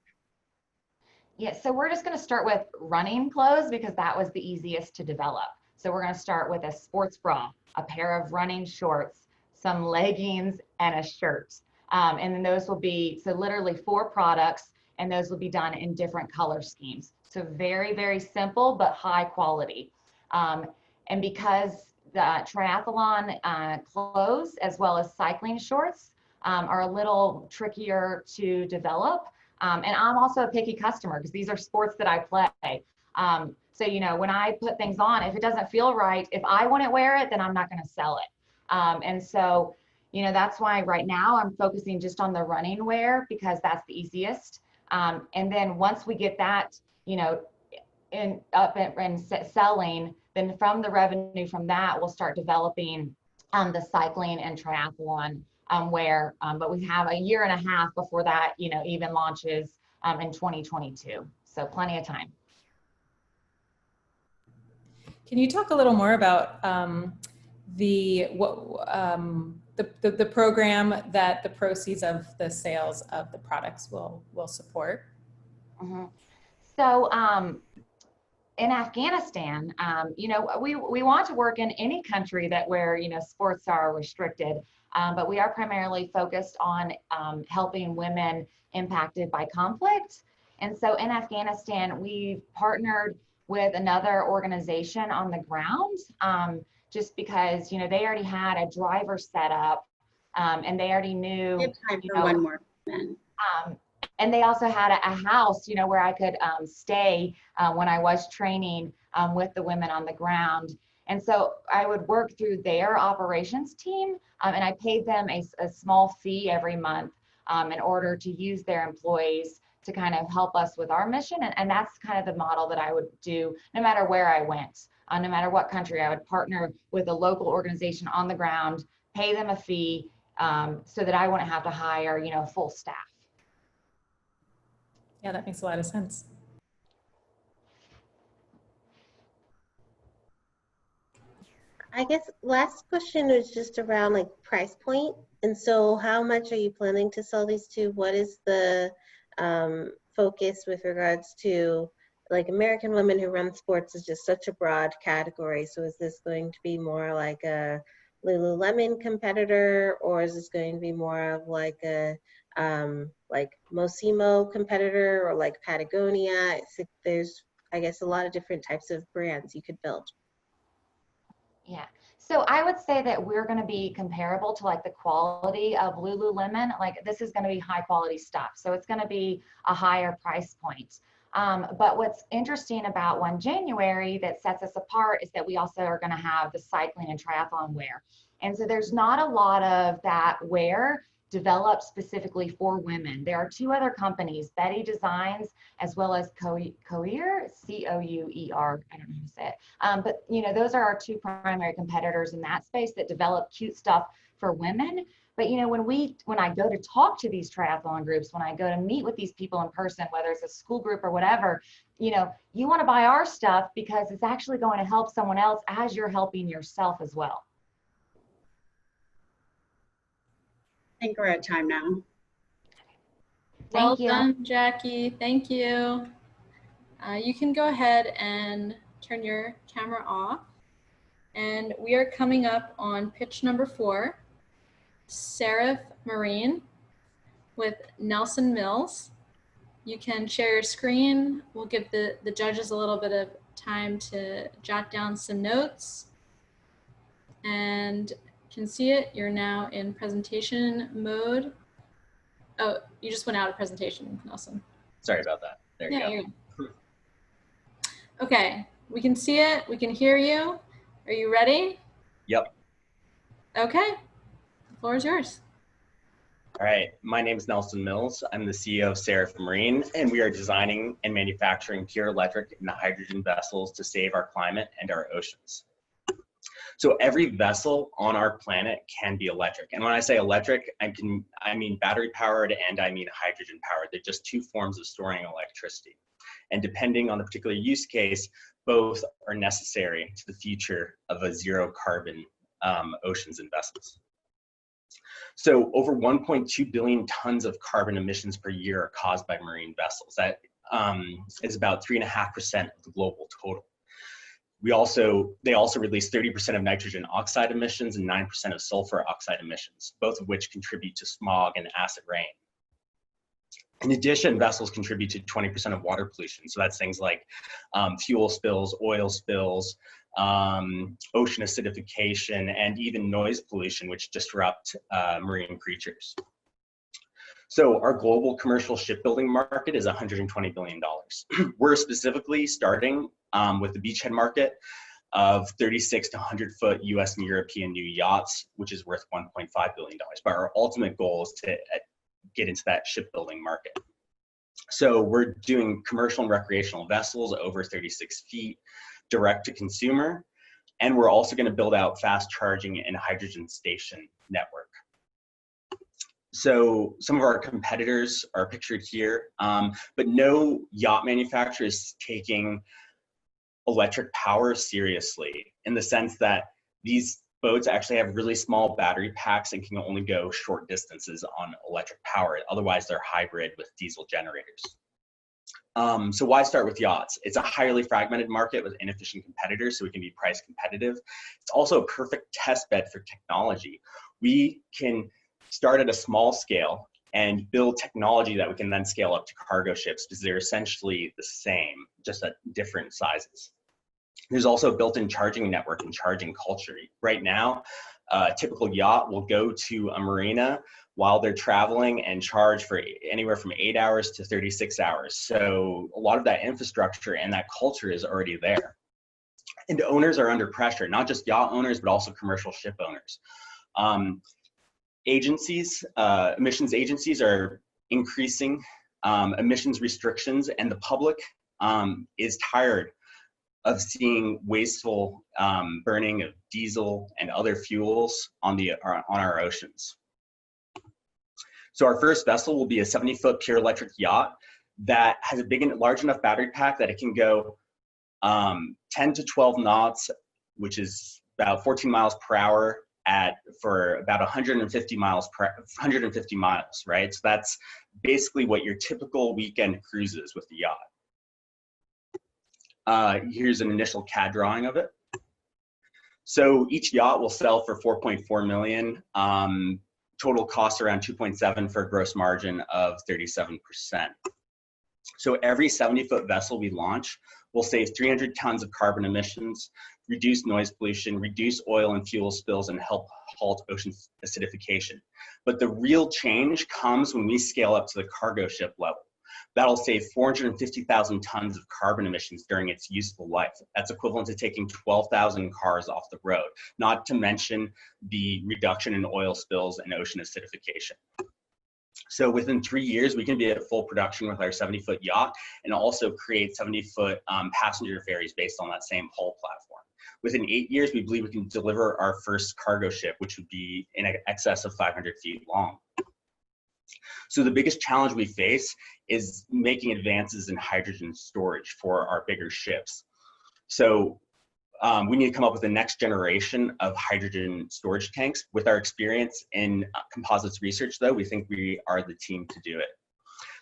Yeah, so we're just going to start with running clothes because that was the easiest to develop. So we're going to start with a sports bra, a pair of running shorts, some leggings, and a shirt. And then those will be, so literally 4 products, and those will be done in different color schemes. So very, very simple, but high quality. And because the triathlon clothes as well as cycling shorts are a little trickier to develop. And I'm also a picky customer because these are sports that I play. So, you know, when I put things on, if it doesn't feel right, if I wouldn't wear it, then I'm not going to sell it. And so, you know, that's why right now I'm focusing just on the running wear because that's the easiest. And then once we get that, you know, up and selling, then from the revenue from that, we'll start developing the cycling and triathlon wear. But we have a year and a half before that, you know, even launches in 2022. So plenty of time. Can you talk a little more about the program that the proceeds of the sales of the products will support? Mm-hmm. So in Afghanistan, you know, we want to work in any country where, you know, sports are restricted, but we are primarily focused on helping women impacted by conflict. And so in Afghanistan, we've partnered with another organization on the ground, just because, you know, they already had a driver set up, and they already knew, We have time you for know, one more then. And they also had a house, you know, where I could stay when I was training with the women on the ground. And so I would work through their operations team, and I paid them a small fee every month in order to use their employees to kind of help us with our mission. And that's kind of the model that I would do no matter where I went, no matter what country. I would partner with a local organization on the ground, pay them a fee so that I wouldn't have to hire, you know, full staff. Yeah, that makes a lot of sense. I guess last question is just around like price point. And so how much are you planning to sell these to? What is the focus with regards to, like, American women who run sports is just such a broad category. So is this going to be more like a Lululemon competitor, or is this going to be more of like a like Mosimo competitor, or like Patagonia? There's, I guess, a lot of different types of brands you could build. Yeah. So I would say that we're going to be comparable to like the quality of Lululemon. Like this is going to be high quality stuff. So it's going to be a higher price point. But what's interesting about 1 January that sets us apart is that we also are going to have the cycling and triathlon wear. And so there's not a lot of that wear developed specifically for women. There are 2 other companies, Betty Designs, as well as Couer, C-O-U-E-R, I don't know how to say it. But you know, those are our 2 primary competitors in that space that develop cute stuff for women. But you know, when I go to talk to these triathlon groups, when I go to meet with these people in person, whether it's a school group or whatever, you know, you want to buy our stuff because it's actually going to help someone else as you're helping yourself as well. I think we're at time now. Well Thank you. done, Jackie. Thank you. You can go ahead and turn your camera off. And we are coming up on pitch number 4, Seraph Marine with Nelson Mills. You can share your screen. We'll give the judges a little bit of time to jot down some notes. And can see it. You're now in presentation mode. Oh, you just went out of presentation, Nelson. Sorry about that. There you go. You're good. Okay, we can see it. We can hear you. Are you ready? Yep. Okay, the floor is yours. All right. My name is Nelson Mills. I'm the CEO of Seraph Marine, and we are designing and manufacturing pure electric and hydrogen vessels to save our climate and our oceans. So every vessel on our planet can be electric. And when I say electric, I mean battery powered and I mean hydrogen powered. They're just 2 forms of storing electricity. And depending on the particular use case, both are necessary to the future of a zero carbon oceans and vessels. So over 1.2 billion tons of carbon emissions per year are caused by marine vessels. That is about 3.5% of the global total. They also release 30% of nitrogen oxide emissions and 9% of sulfur oxide emissions, both of which contribute to smog and acid rain. In addition, vessels contribute to 20% of water pollution. So that's things like fuel spills, oil spills, ocean acidification, and even noise pollution, which disrupt marine creatures. So our global commercial shipbuilding market is $120 billion. We're specifically starting with the beachhead market of 36 to 100 foot US and European new yachts, which is worth $1.5 billion. But our ultimate goal is to get into that shipbuilding market. So we're doing commercial and recreational vessels over 36 feet, direct to consumer. And we're also going to build out fast charging and hydrogen station network. So some of our competitors are pictured here, but no yacht manufacturer is taking electric power seriously, in the sense that these boats actually have really small battery packs and can only go short distances on electric power. Otherwise, they're hybrid with diesel generators. So why start with yachts? It's a highly fragmented market with inefficient competitors, so we can be price competitive. It's also a perfect test bed for technology. We can start at a small scale and build technology that we can then scale up to cargo ships, because they're essentially the same, just at different sizes. There's also a built-in charging network and charging culture. Right now, a typical yacht will go to a marina while they're traveling and charge for anywhere from 8 hours to 36 hours. So a lot of that infrastructure and that culture is already there. And owners are under pressure, not just yacht owners, but also commercial ship owners. Emissions agencies are increasing emissions restrictions, and the public is tired of seeing wasteful burning of diesel and other fuels on our oceans. So our first vessel will be a 70-foot pure electric yacht that has a large enough battery pack that it can go 10 to 12 knots, which is about 14 miles per hour for about 150 miles, right? So that's basically what your typical weekend cruise is with the yacht. Here's an initial CAD drawing of it. So each yacht will sell for 4.4 million. Total cost around 2.7 for a gross margin of 37%. So every 70-foot vessel we launch will save 300 tons of carbon emissions, reduce noise pollution, reduce oil and fuel spills, and help halt ocean acidification. But the real change comes when we scale up to the cargo ship level. That'll save 450,000 tons of carbon emissions during its useful life. That's equivalent to taking 12,000 cars off the road, not to mention the reduction in oil spills and ocean acidification. So within 3 years, we can be at full production with our 70-foot yacht and also create 70-foot passenger ferries based on that same hull platform. Within 8 years, we believe we can deliver our first cargo ship, which would be in excess of 500 feet long. So the biggest challenge we face is making advances in hydrogen storage for our bigger ships. So we need to come up with the next generation of hydrogen storage tanks. With our experience in composites research, though, we think we are the team to do it.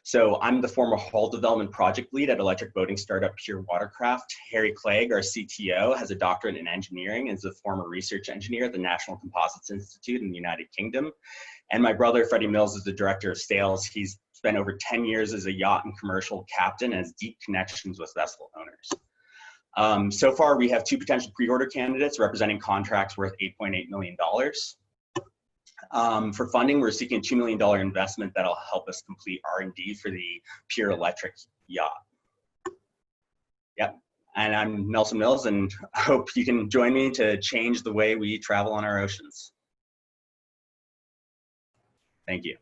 So I'm the former hull development project lead at electric boating startup Pure Watercraft. Harry Clegg, our CTO, has a doctorate in engineering and is a former research engineer at the National Composites Institute in the United Kingdom. And my brother, Freddie Mills, is the director of sales. He's spent over 10 years as a yacht and commercial captain and has deep connections with vessel owners. So far, we have 2 potential pre-order candidates representing contracts worth $8.8 million. For funding, we're seeking a $2 million investment that'll help us complete R&D for the Pure Electric yacht. Yep, and I'm Nelson Mills, and I hope you can join me to change the way we travel on our oceans. Thank you.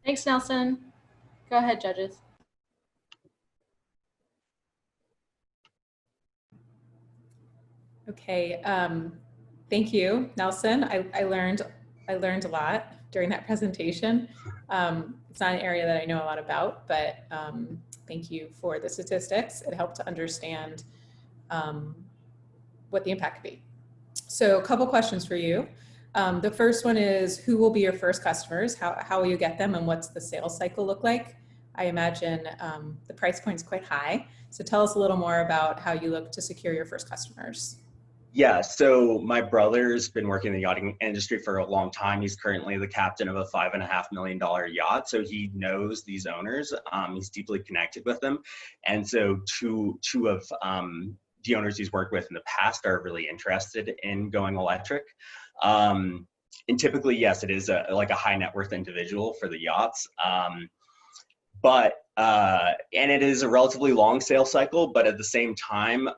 Thanks, Nelson. Go ahead, judges. Okay, thank you, Nelson. I learned a lot during that presentation. It's not an area that I know a lot about, but thank you for the statistics. It helped to understand what the impact could be. So a couple questions for you. The first one is, who will be your first customers? How will you get them, and what's the sales cycle look like? I imagine the price point is quite high. So tell us a little more about how you look to secure your first customers. Yeah, so my brother's been working in the yachting industry for a long time. He's currently the captain of a $5.5 million yacht. So he knows these owners. He's deeply connected with them. And so two of the owners he's worked with in the past are really interested in going electric. And typically, yes, it is like a high net worth individual for the yachts. And it is a relatively long sales cycle, but at the same time,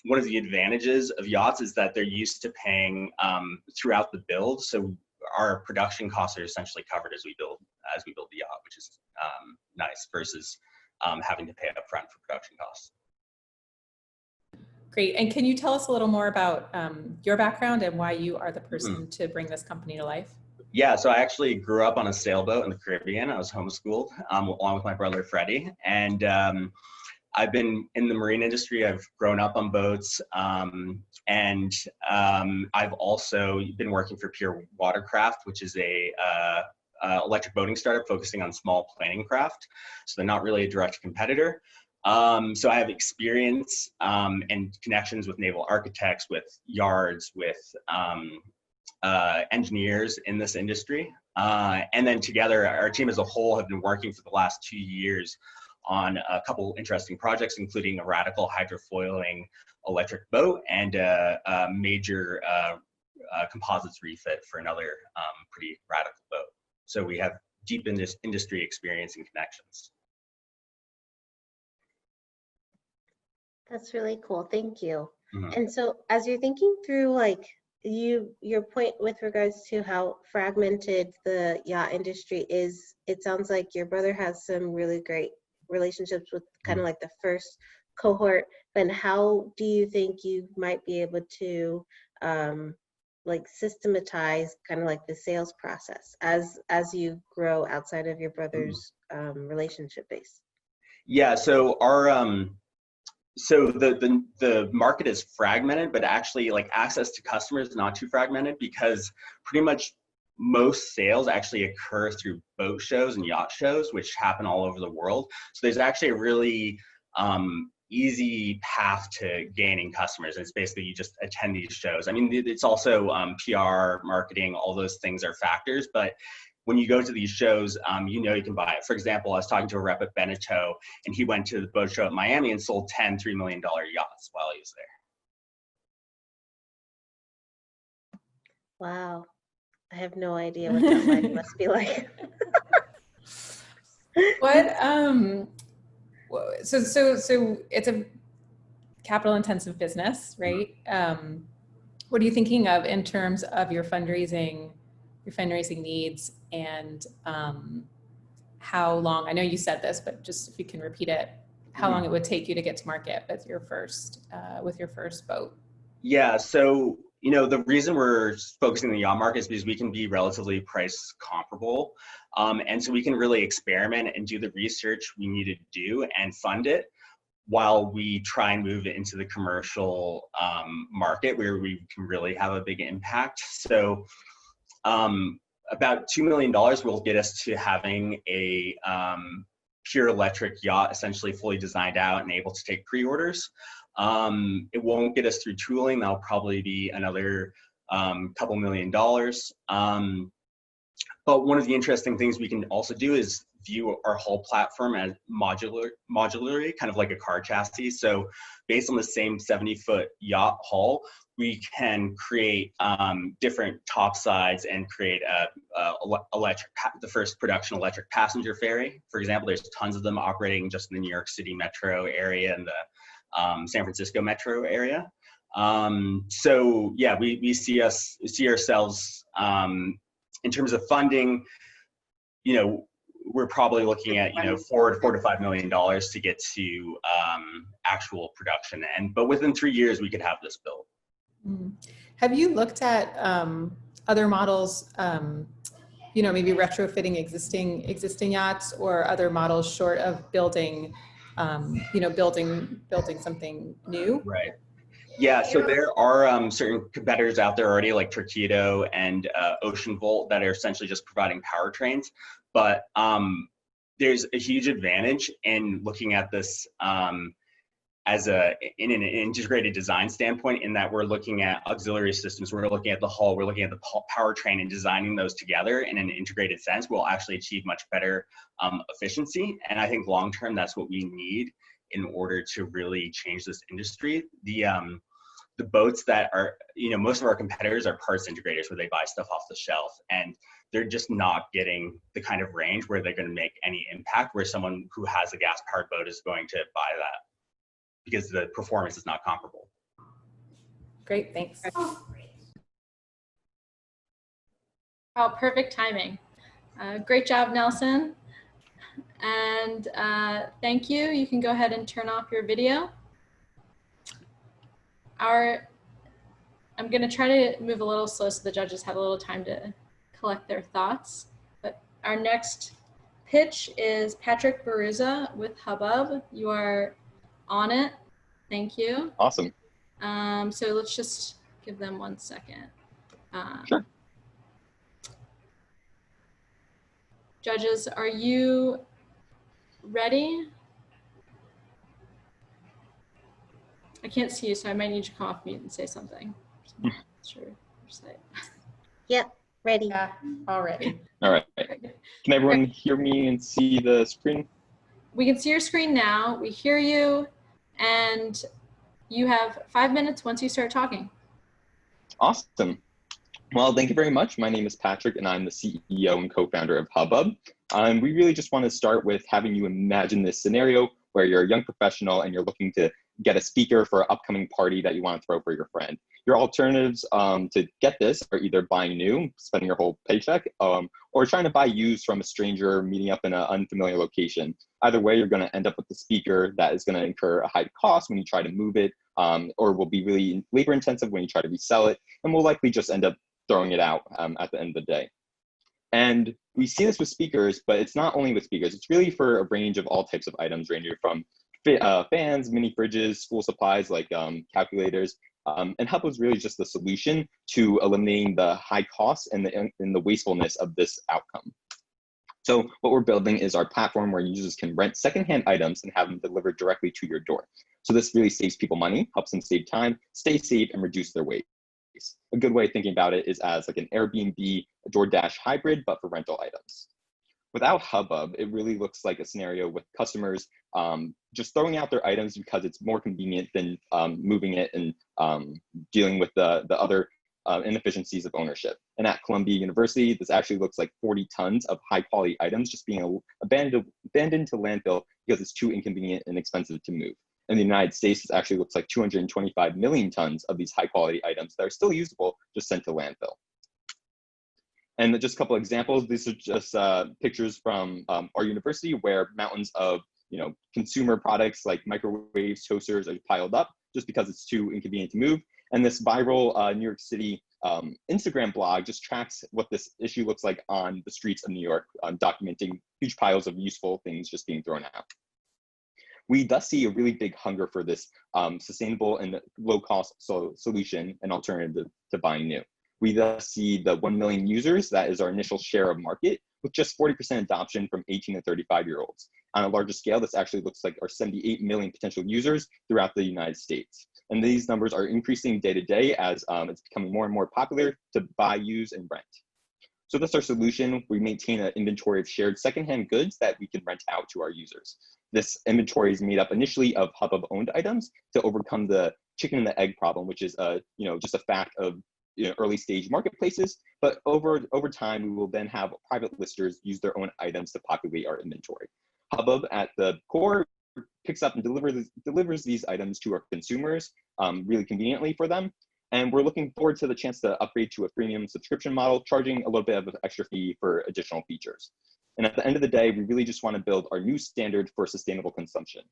one of the advantages of yachts is that they're used to paying throughout the build. So our production costs are essentially covered as we build the yacht, which is nice versus having to pay up front for production costs. Great. And can you tell us a little more about your background and why you are the person to bring this company to life? Yeah, so I actually grew up on a sailboat in the Caribbean. I was homeschooled along with my brother, Freddie. And I've been in the marine industry. I've grown up on boats. And I've also been working for Pure Watercraft, which is a electric boating startup focusing on small planning craft. So they're not really a direct competitor. So I have experience and connections with naval architects, with yards, with engineers in this industry. And then together, our team as a whole have been working for the last 2 years on a couple interesting projects, including a radical hydrofoiling electric boat and a major composites refit for another pretty radical boat. So we have deep industry experience and connections. That's really cool. Thank you. Mm-hmm. And so as you're thinking through like your point with regards to how fragmented the yacht industry is, it sounds like your brother has some really great relationships with kind of like the first cohort. Then how do you think you might be able to like systematize kind of like the sales process as you grow outside of your brother's relationship base? Yeah, so So the market is fragmented, but actually like access to customers is not too fragmented, because pretty much most sales actually occur through boat shows and yacht shows, which happen all over the world. So there's actually a really easy path to gaining customers. It's basically you just attend these shows. I mean, it's also PR, marketing, all those things are factors, but when you go to these shows, you know you can buy it. For example, I was talking to a rep at Beneteau, and he went to the boat show at Miami and sold 10 $3 million yachts while he was there. Wow. I have no idea what that life must be like. So it's a capital intensive business, right? What are you thinking of in terms of your fundraising needs, and how long, I know you said this, but just if you can repeat it, how long it would take you to get to market with your first boat? Yeah, so you know, the reason we're focusing on the yacht market is because we can be relatively price comparable. And so we can really experiment and do the research we need to do and fund it while we try and move it into the commercial market where we can really have a big impact. So about $2 million will get us to having a pure electric yacht, essentially fully designed out and able to take pre-orders. It won't get us through tooling. That'll probably be another couple $1 million. But one of the interesting things we can also do is view our whole platform as modularly, kind of like a car chassis. So based on the same 70-foot yacht hull, we can create different top sides and create the first production electric passenger ferry. For example, there's tons of them operating just in the New York City metro area and the San Francisco metro area. So yeah, we see ourselves in terms of funding, you know, we're probably looking at, you know, $4 to $5 million to get to actual production. But within 3 years, we could have this built. Have you looked at other models, you know, maybe retrofitting existing yachts, or other models short of building, you know, building something new? Right. Yeah, so there are certain competitors out there already, like Torqeedo and Ocean Volt, that are essentially just providing powertrains. But there's a huge advantage in looking at this as in an integrated design standpoint, in that we're looking at auxiliary systems, we're looking at the hull, we're looking at the powertrain, and designing those together in an integrated sense will actually achieve much better efficiency. And I think long term, that's what we need in order to really change this industry. The boats that are, you know, most of our competitors are parts integrators where they buy stuff off the shelf, and they're just not getting the kind of range where they're going to make any impact, where someone who has a gas powered boat is going to buy that, because the performance is not comparable. Great, thanks. Oh, perfect timing. Great job, Nelson. And thank you. You can go ahead and turn off your video. I'm going to try to move a little slow so the judges have a little time to collect their thoughts. But our next pitch is Patrick Baruza with Hubbub. You are on it. Thank you. Awesome. So let's just give them 1 second. Sure. Judges, are you ready? I can't see you, so I might need you to come off mute and say something. Sure. Yep, ready. Yeah, already. All right. Can everyone hear me and see the screen? We can see your screen now. We hear you, and you have 5 minutes once you start talking. Awesome. Well, thank you very much. My name is Patrick, and I'm the CEO and co-founder of Hubbub. We really just want to start with having you imagine this scenario where you're a young professional and you're looking to get a speaker for an upcoming party that you want to throw for your friend. Your alternatives to get this are either buying new, spending your whole paycheck, or trying to buy used from a stranger meeting up in an unfamiliar location. Either way, you're going to end up with a speaker that is going to incur a high cost when you try to move it, or will be really labor intensive when you try to resell it, and will likely just end up throwing it out at the end of the day. And we see this with speakers, but it's not only with speakers. It's really for a range of all types of items, ranging from fans, mini fridges, school supplies like calculators. And Hub was really just the solution to eliminating the high costs and the wastefulness of this outcome. So what we're building is our platform where users can rent secondhand items and have them delivered directly to your door. So this really saves people money, helps them save time, stay safe, and reduce their waste. A good way of thinking about it is as like an Airbnb, DoorDash hybrid, but for rental items. Without Hubbub, it really looks like a scenario with customers just throwing out their items because it's more convenient than moving it and dealing with the other inefficiencies of ownership. And at Columbia University, this actually looks like 40 tons of high quality items just being abandoned to landfill because it's too inconvenient and expensive to move. In the United States, this actually looks like 225 million tons of these high quality items that are still usable, just sent to landfill. And just a couple of examples, these are just pictures from our university where mountains of consumer products like microwaves, toasters are piled up just because it's too inconvenient to move. And this viral New York City Instagram blog just tracks what this issue looks like on the streets of New York, documenting huge piles of useful things just being thrown out. We thus see a really big hunger for this sustainable and low-cost solution and alternative to buying new. We thus see the 1 million users, that is our initial share of market, with just 40% adoption from 18 to 35-year-olds. On a larger scale, this actually looks like our 78 million potential users throughout the United States. And these numbers are increasing day to day as it's becoming more and more popular to buy, use, and rent. So that's our solution. We maintain an inventory of shared secondhand goods that we can rent out to our users. This inventory is made up initially of Hubbub-owned items to overcome the chicken and the egg problem, which is just a fact of early stage marketplaces. But over time, we will then have private listers use their own items to populate our inventory. Hubbub at the core picks up and delivers these items to our consumers really conveniently for them. And we're looking forward to the chance to upgrade to a freemium subscription model, charging a little bit of an extra fee for additional features. And at the end of the day, we really just want to build our new standard for sustainable consumption.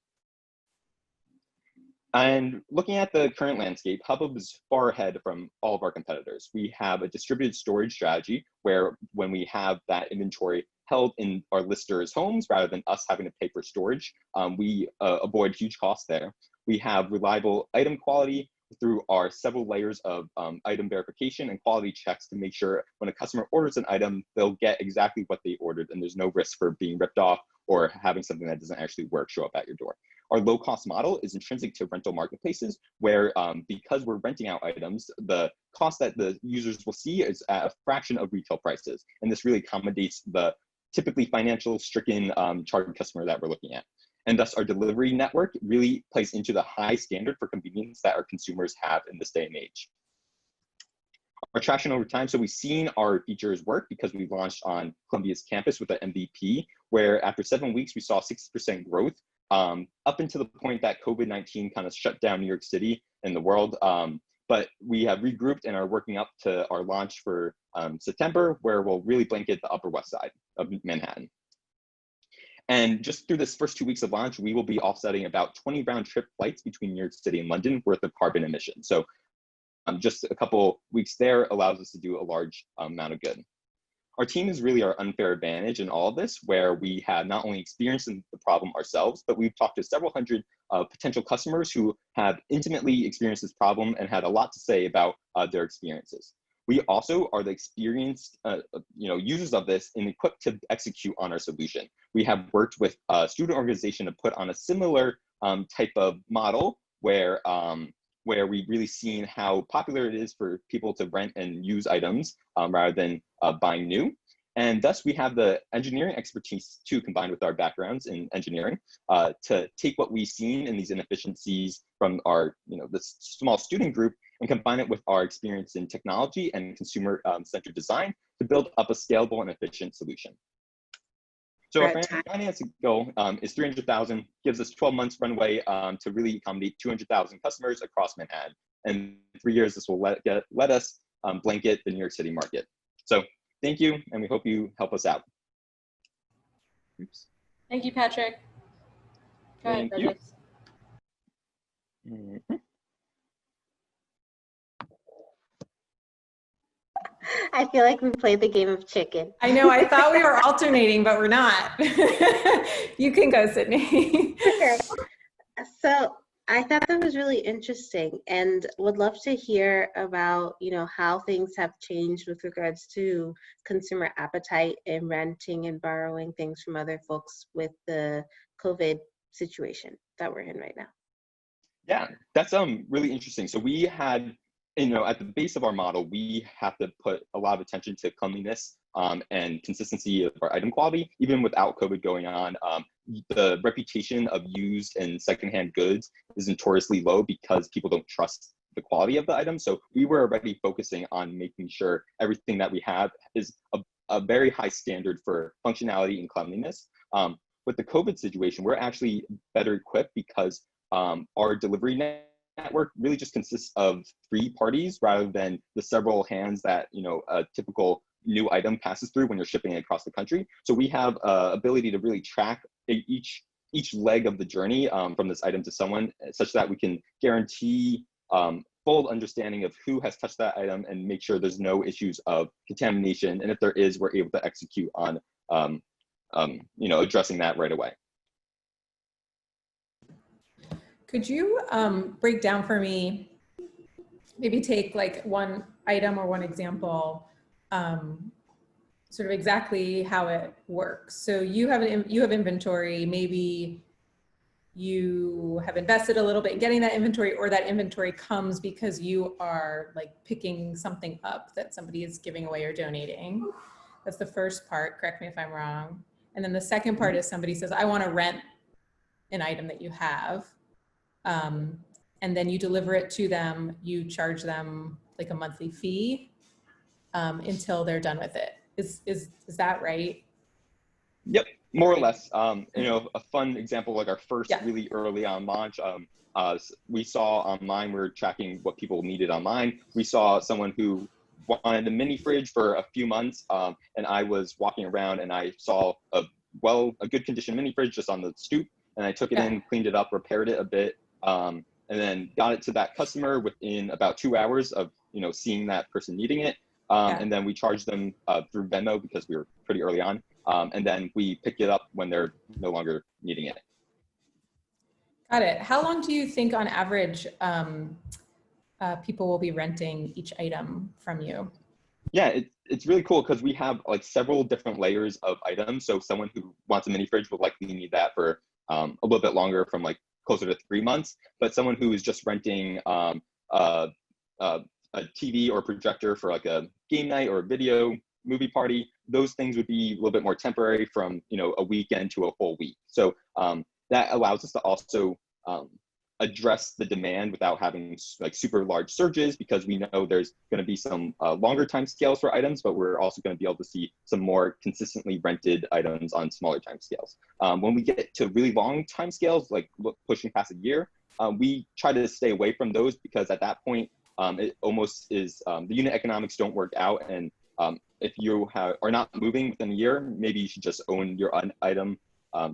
And looking at the current landscape, Hubbub is far ahead from all of our competitors. We have a distributed storage strategy where when we have that inventory held in our listers' homes rather than us having to pay for storage, we avoid huge costs there. We have reliable item quality through our several layers of item verification and quality checks to make sure when a customer orders an item, they'll get exactly what they ordered and there's no risk for being ripped off or having something that doesn't actually work show up at your door. Our low-cost model is intrinsic to rental marketplaces where because we're renting out items, the cost that the users will see is at a fraction of retail prices. And this really accommodates the typically financial stricken target customer that we're looking at. And thus our delivery network really plays into the high standard for convenience that our consumers have in this day and age. Our traction over time, so we've seen our features work because we launched on Columbia's campus with an MVP, where after 7 weeks, we saw 60% growth up until the point that COVID-19 kind of shut down New York City and the world. But we have regrouped and are working up to our launch for September, where we'll really blanket the Upper West Side of Manhattan. And just through this first 2 weeks of launch, we will be offsetting about 20 round trip flights between New York City and London worth of carbon emissions. So just a couple weeks there allows us to do a large amount of good. Our team is really our unfair advantage in all of this, where we have not only experienced the problem ourselves, but we've talked to several hundred potential customers who have intimately experienced this problem and had a lot to say about their experiences. We also are the experienced users of this and equipped to execute on our solution. We have worked with a student organization to put on a similar type of model where we've really seen how popular it is for people to rent and use items rather than buying new. And thus we have the engineering expertise too, combined with our backgrounds in engineering, to take what we've seen in these inefficiencies from our, this small student group and combine it with our experience in technology and consumer-centered design to build up a scalable and efficient solution. So our financing goal is 300,000, gives us 12 months runway to really accommodate 200,000 customers across Manhattan. And in 3 years, this will let us blanket the New York City market. So thank you, and we hope you help us out. Oops. Thank you, Patrick. Go ahead, Thank you. I feel like we played the game of chicken. I know, I thought we were alternating, but we're not. You can go, Sydney. Sure. So I thought that was really interesting and would love to hear about, how things have changed with regards to consumer appetite in renting and borrowing things from other folks with the COVID situation that we're in right now. Yeah, that's really interesting. So we had, at the base of our model, we have to put a lot of attention to cleanliness and consistency of our item quality, even without COVID going on. The reputation of used and secondhand goods is notoriously low because people don't trust the quality of the item. So we were already focusing on making sure everything that we have is a very high standard for functionality and cleanliness. With the COVID situation, we're actually better equipped because our delivery network really just consists of 3 parties rather than the several hands that a typical new item passes through when you're shipping it across the country. So we have ability to really track each leg of the journey from this item to someone, such that we can guarantee full understanding of who has touched that item and make sure there's no issues of contamination. And if there is, we're able to execute on addressing that right away. Could you break down for me, maybe take like one item or one example, sort of exactly how it works? So you have inventory, maybe you have invested a little bit in getting that inventory, or that inventory comes because you are like picking something up that somebody is giving away or donating. That's the first part, correct me if I'm wrong. And then the second part is somebody says, I want to rent an item that you have. And then you deliver it to them, you charge them like a monthly fee until they're done with it. Is that right? Yep, more or less. A fun example, like our first really early on launch, we saw online, we were tracking what people needed online. We saw someone who wanted a mini fridge for a few months, and I was walking around and I saw a good condition mini fridge just on the stoop, and I took it in, cleaned it up, repaired it a bit, and then got it to that customer within about 2 hours of seeing that person needing it. And then we charged them through Venmo because we were pretty early on. And then we picked it up when they're no longer needing it. Got it. How long do you think on average people will be renting each item from you? Yeah, it's really cool because we have like several different layers of items. So someone who wants a mini fridge will likely need that for a little bit longer, from like closer to 3 months. But someone who is just renting a TV or projector for like a game night or a video movie party, those things would be a little bit more temporary, from a weekend to a full week. So that allows us to also address the demand without having like super large surges, because we know there's going to be some longer time scales for items, but we're also going to be able to see some more consistently rented items on smaller time scales. When we get to really long time scales, like pushing past a year, we try to stay away from those, because at that point, it almost is the unit economics don't work out. And if you are not moving within a year, maybe you should just own your item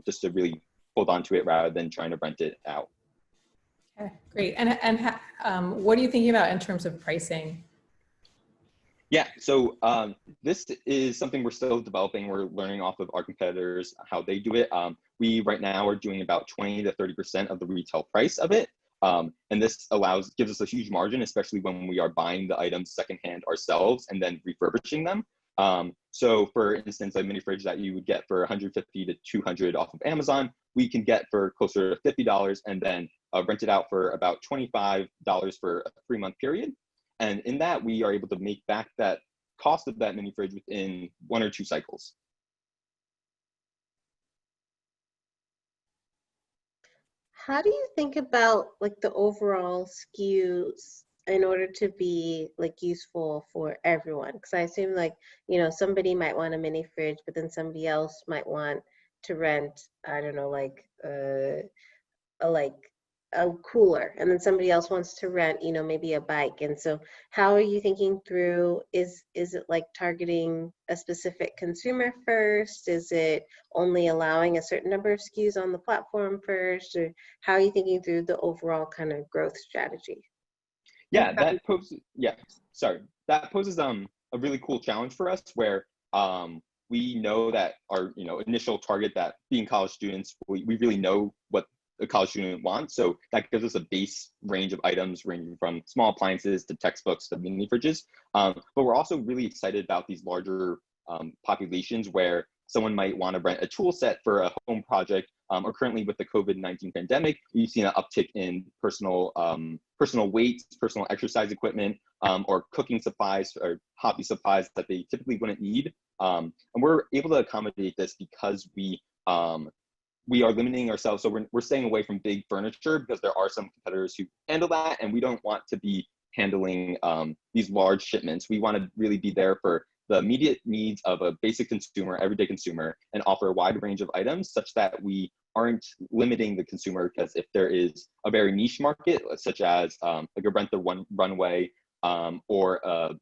just to really hold on to it rather than trying to rent it out. Okay, great. And what are you thinking about in terms of pricing? Yeah, so this is something we're still developing. We're learning off of our competitors how they do it. We right now are doing about 20 to 30% of the retail price of it. And this gives us a huge margin, especially when we are buying the items secondhand ourselves and then refurbishing them. So for instance, a mini fridge that you would get for 150 to 200 off of Amazon, we can get for closer to $50 and then rent it out for about $25 for a 3-month period. And in that, we are able to make back that cost of that mini fridge within 1 or 2 cycles. How do you think about like the overall SKUs in order to be like useful for everyone? Because I assume like, somebody might want a mini fridge, but then somebody else might want to rent, I don't know, like a cooler, and then somebody else wants to rent, maybe a bike. And so how are you thinking through, is it like targeting a specific consumer first? Is it only allowing a certain number of SKUs on the platform first? Or how are you thinking through the overall kind of growth strategy? Yeah, that poses a really cool challenge for us, where we know that our initial target, that being college students, we really know what a college student wants. So that gives us a base range of items ranging from small appliances to textbooks to mini fridges. But we're also really excited about these larger populations where someone might want to rent a tool set for a home project, or currently with the COVID-19 pandemic, we've seen an uptick in personal weights, personal exercise equipment, or cooking supplies or hobby supplies that they typically wouldn't need. And we're able to accommodate this because we are limiting ourselves. So we're staying away from big furniture because there are some competitors who handle that, and we don't want to be handling these large shipments. We want to really be there for the immediate needs of a basic consumer, everyday consumer, and offer a wide range of items such that we aren't limiting the consumer. Because if there is a very niche market, such as like a rent the runway or a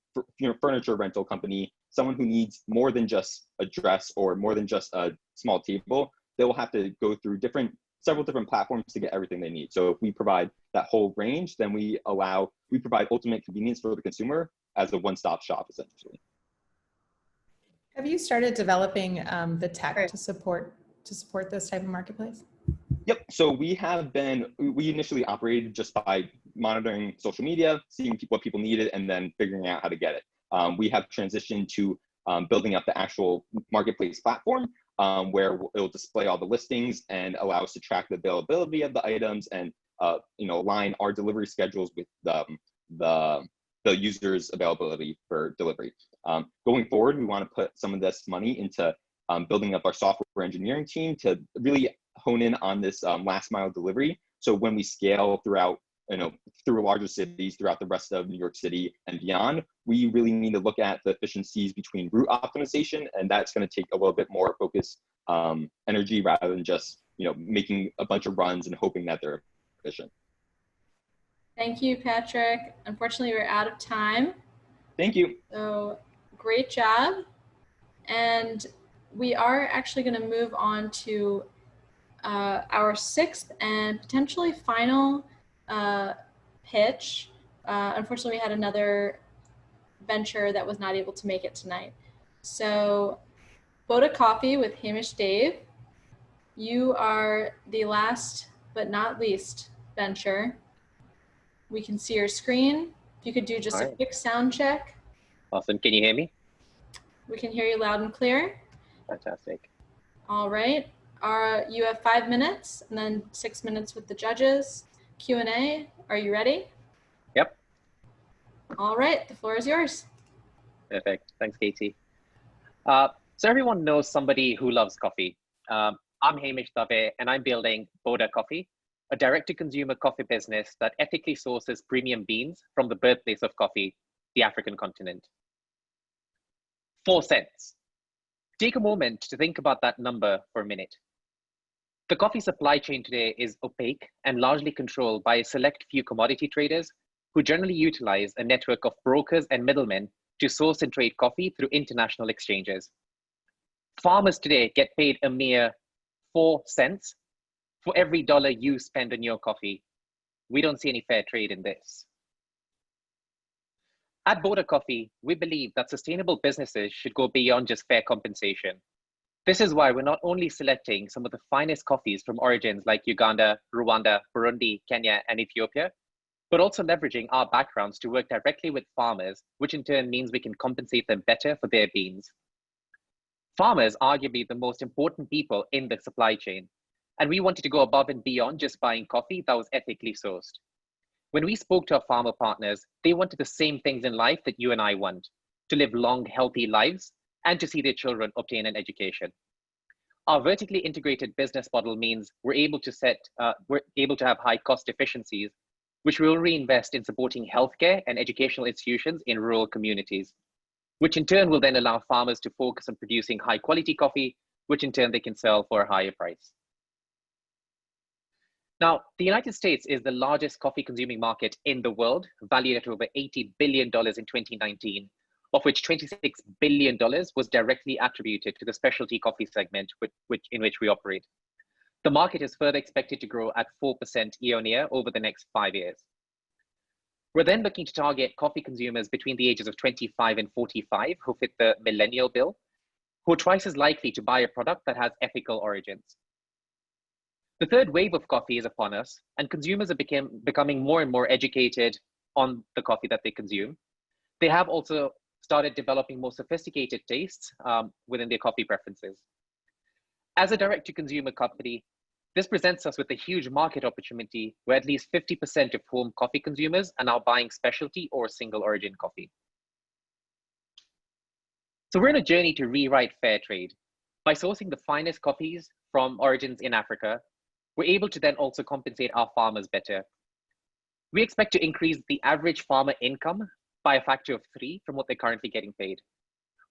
furniture rental company, someone who needs more than just a dress or more than just a small table, they will have to go through several different platforms to get everything they need. So if we provide that whole range, then we provide ultimate convenience for the consumer as a one-stop shop, essentially. Have you started developing the tech to support this type of marketplace? Yep. So we initially operated just by monitoring social media, seeing what people needed, and then figuring out how to get it. We have transitioned to building up the actual marketplace platform where it'll display all the listings and allow us to track the availability of the items and align our delivery schedules with the user's availability for delivery. Going forward, we want to put some of this money into building up our software engineering team to really hone in on this last mile delivery. So when we scale throughout, through larger cities, throughout the rest of New York City and beyond, we really need to look at the efficiencies between route optimization, and that's going to take a little bit more focused energy rather than just making a bunch of runs and hoping that they're efficient. Thank you, Patrick. Unfortunately, we're out of time. Thank you. So great job. And we are actually going to move on to our sixth and potentially final pitch. Unfortunately, we had another venture that was not able to make it tonight. So Boda Coffee with Hamish Dave, you are the last but not least venture. We can see your screen. If you could do just a quick sound check. Awesome. Can you hear me? We can hear you loud and clear. Fantastic. All right. You have 5 minutes and then 6 minutes with the judges. Q&A. Are you ready? Yep. All right. The floor is yours. Perfect. Thanks, Katie. So everyone knows somebody who loves coffee. I'm Hamish Dave, and I'm building Boda Coffee, a direct-to-consumer coffee business that ethically sources premium beans from the birthplace of coffee, the African continent. 4 cents. Take a moment to think about that number for a minute. The coffee supply chain today is opaque and largely controlled by a select few commodity traders who generally utilize a network of brokers and middlemen to source and trade coffee through international exchanges. Farmers today get paid a mere 4 cents for every dollar you spend on your coffee. We don't see any fair trade in this. At Boda Coffee, we believe that sustainable businesses should go beyond just fair compensation. This is why we're not only selecting some of the finest coffees from origins like Uganda, Rwanda, Burundi, Kenya, and Ethiopia, but also leveraging our backgrounds to work directly with farmers, which in turn means we can compensate them better for their beans. Farmers are arguably the most important people in the supply chain, and we wanted to go above and beyond just buying coffee that was ethically sourced. When we spoke to our farmer partners, they wanted the same things in life that you and I want: to live long, healthy lives and to see their children obtain an education. Our vertically integrated business model means we're able to have high cost efficiencies, which we'll reinvest in supporting healthcare and educational institutions in rural communities, which in turn will then allow farmers to focus on producing high quality coffee, which in turn they can sell for a higher price. Now, the United States is the largest coffee consuming market in the world, valued at over $80 billion in 2019, of which $26 billion was directly attributed to the specialty coffee segment in which we operate. The market is further expected to grow at 4% year-on-year over the next 5 years. We're then looking to target coffee consumers between the ages of 25 and 45 who fit the millennial bill, who are twice as likely to buy a product that has ethical origins. The third wave of coffee is upon us, and consumers are becoming more and more educated on the coffee that they consume. They have also started developing more sophisticated tastes within their coffee preferences. As a direct-to-consumer company, this presents us with a huge market opportunity where at least 50% of home coffee consumers are now buying specialty or single origin coffee. So we're in a journey to rewrite fair trade. By sourcing the finest coffees from origins in Africa, we're able to then also compensate our farmers better. We expect to increase the average farmer income by a factor of 3 from what they're currently getting paid.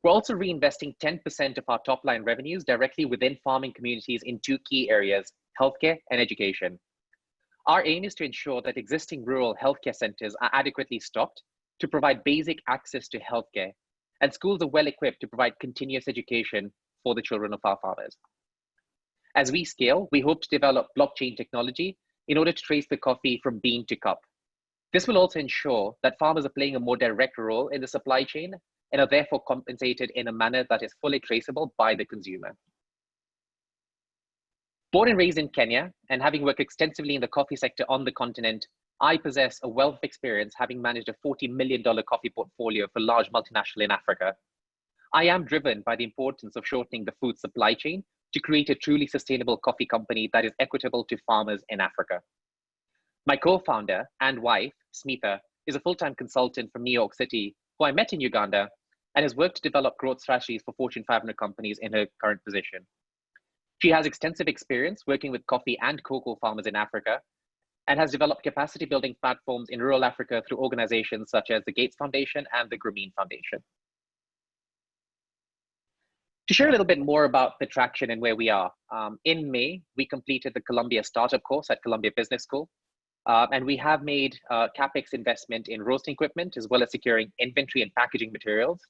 We're also reinvesting 10% of our top line revenues directly within farming communities in 2 key areas, healthcare and education. Our aim is to ensure that existing rural healthcare centers are adequately stocked to provide basic access to healthcare, and schools are well equipped to provide continuous education for the children of our farmers. As we scale, we hope to develop blockchain technology in order to trace the coffee from bean to cup. This will also ensure that farmers are playing a more direct role in the supply chain and are therefore compensated in a manner that is fully traceable by the consumer. Born and raised in Kenya, and having worked extensively in the coffee sector on the continent, I possess a wealth of experience having managed a $40 million coffee portfolio for large multinational in Africa. I am driven by the importance of shortening the food supply chain to create a truly sustainable coffee company that is equitable to farmers in Africa. My co-founder and wife, Smitha, is a full-time consultant from New York City, who I met in Uganda, and has worked to develop growth strategies for Fortune 500 companies in her current position. She has extensive experience working with coffee and cocoa farmers in Africa, and has developed capacity building platforms in rural Africa through organizations such as the Gates Foundation and the Grameen Foundation. To share a little bit more about the traction and where we are, in May, we completed the Columbia Startup course at Columbia Business School. And we have made CapEx investment in roasting equipment, as well as securing inventory and packaging materials.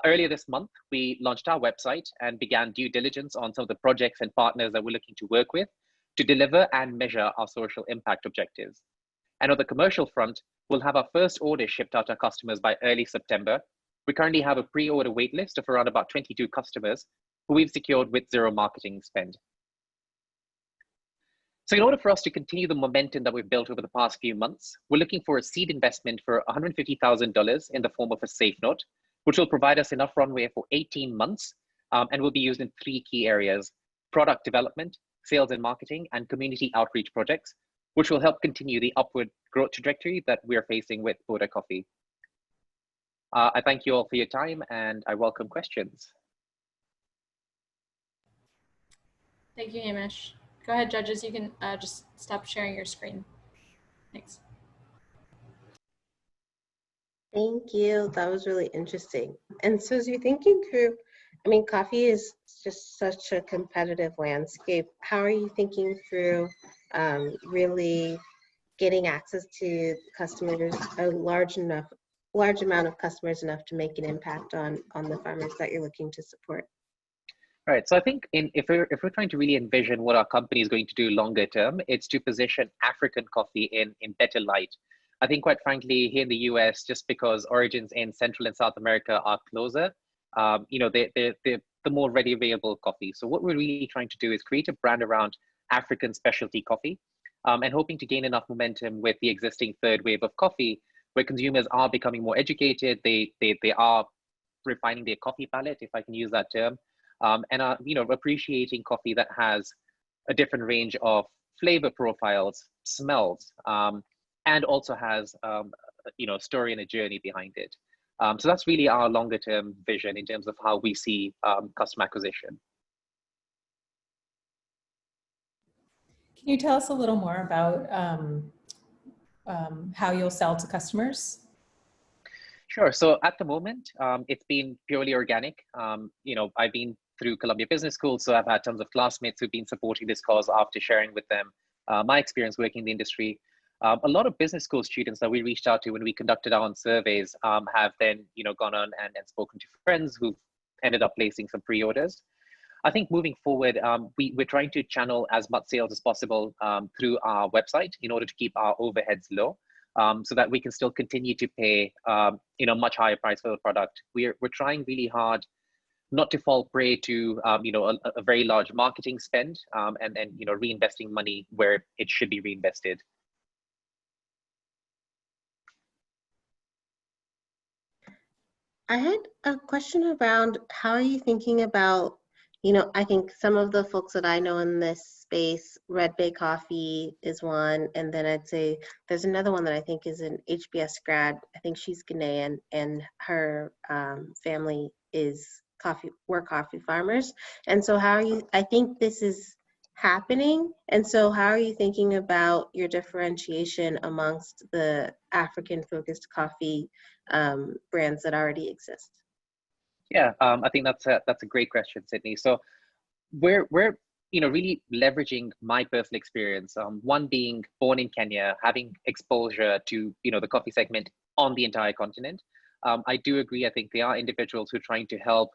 Earlier this month, we launched our website and began due diligence on some of the projects and partners that we're looking to work with to deliver and measure our social impact objectives. And on the commercial front, we'll have our first order shipped out to our customers by early September. We currently have a pre-order waitlist of around about 22 customers who we've secured with zero marketing spend. So in order for us to continue the momentum that we've built over the past few months, we're looking for a seed investment for $150,000 in the form of a safe note, which will provide us enough runway for 18 months and will be used in 3 key areas: product development, sales and marketing, and community outreach projects, which will help continue the upward growth trajectory that we're facing with Boda Coffee. I thank you all for your time, and I welcome questions. Thank you, Hamish. Go ahead, judges. You can just stop sharing your screen. Thanks. Thank you. That was really interesting. And so as you're thinking through, I mean, coffee is just such a competitive landscape. How are you thinking through really getting access to customers, a large amount of customers enough to make an impact on the farmers that you're looking to support? All right, so I think if we're trying to really envision what our company is going to do longer term, it's to position African coffee in better light. I think, quite frankly, here in the US, just because origins in Central and South America are closer, they're the more ready available coffee. So what we're really trying to do is create a brand around African specialty coffee, and hoping to gain enough momentum with the existing third wave of coffee, where consumers are becoming more educated. They are refining their coffee palate, if I can use that term, and are appreciating coffee that has a different range of flavor profiles, smells, and also has a story and a journey behind it. So that's really our longer term vision in terms of how we see customer acquisition. Can you tell us a little more about how you'll sell to customers? Sure. So at the moment, it's been purely organic. I've been through Columbia Business School, so I've had tons of classmates who've been supporting this cause after sharing with them my experience working in the industry. A lot of business school students that we reached out to when we conducted our own surveys have then gone on and spoken to friends who've ended up placing some pre-orders. I think moving forward, we're trying to channel as much sales as possible through our website in order to keep our overheads low, so that we can still continue to pay much higher price for the product. We're trying really hard not to fall prey to a very large marketing spend, and reinvesting money where it should be reinvested. I had a question around how are you thinking about, I think some of the folks that I know in this space, Red Bay Coffee is one, and then I'd say there's another one that I think is an HBS grad. I think she's Ghanaian, and her family is we're coffee farmers. And so I think this is happening. And so how are you thinking about your differentiation amongst the African-focused coffee brands that already exist? Yeah, I think that's a great question, Sydney. So we're really leveraging my personal experience. One, being born in Kenya, having exposure to the coffee segment on the entire continent. I do agree. I think there are individuals who are trying to help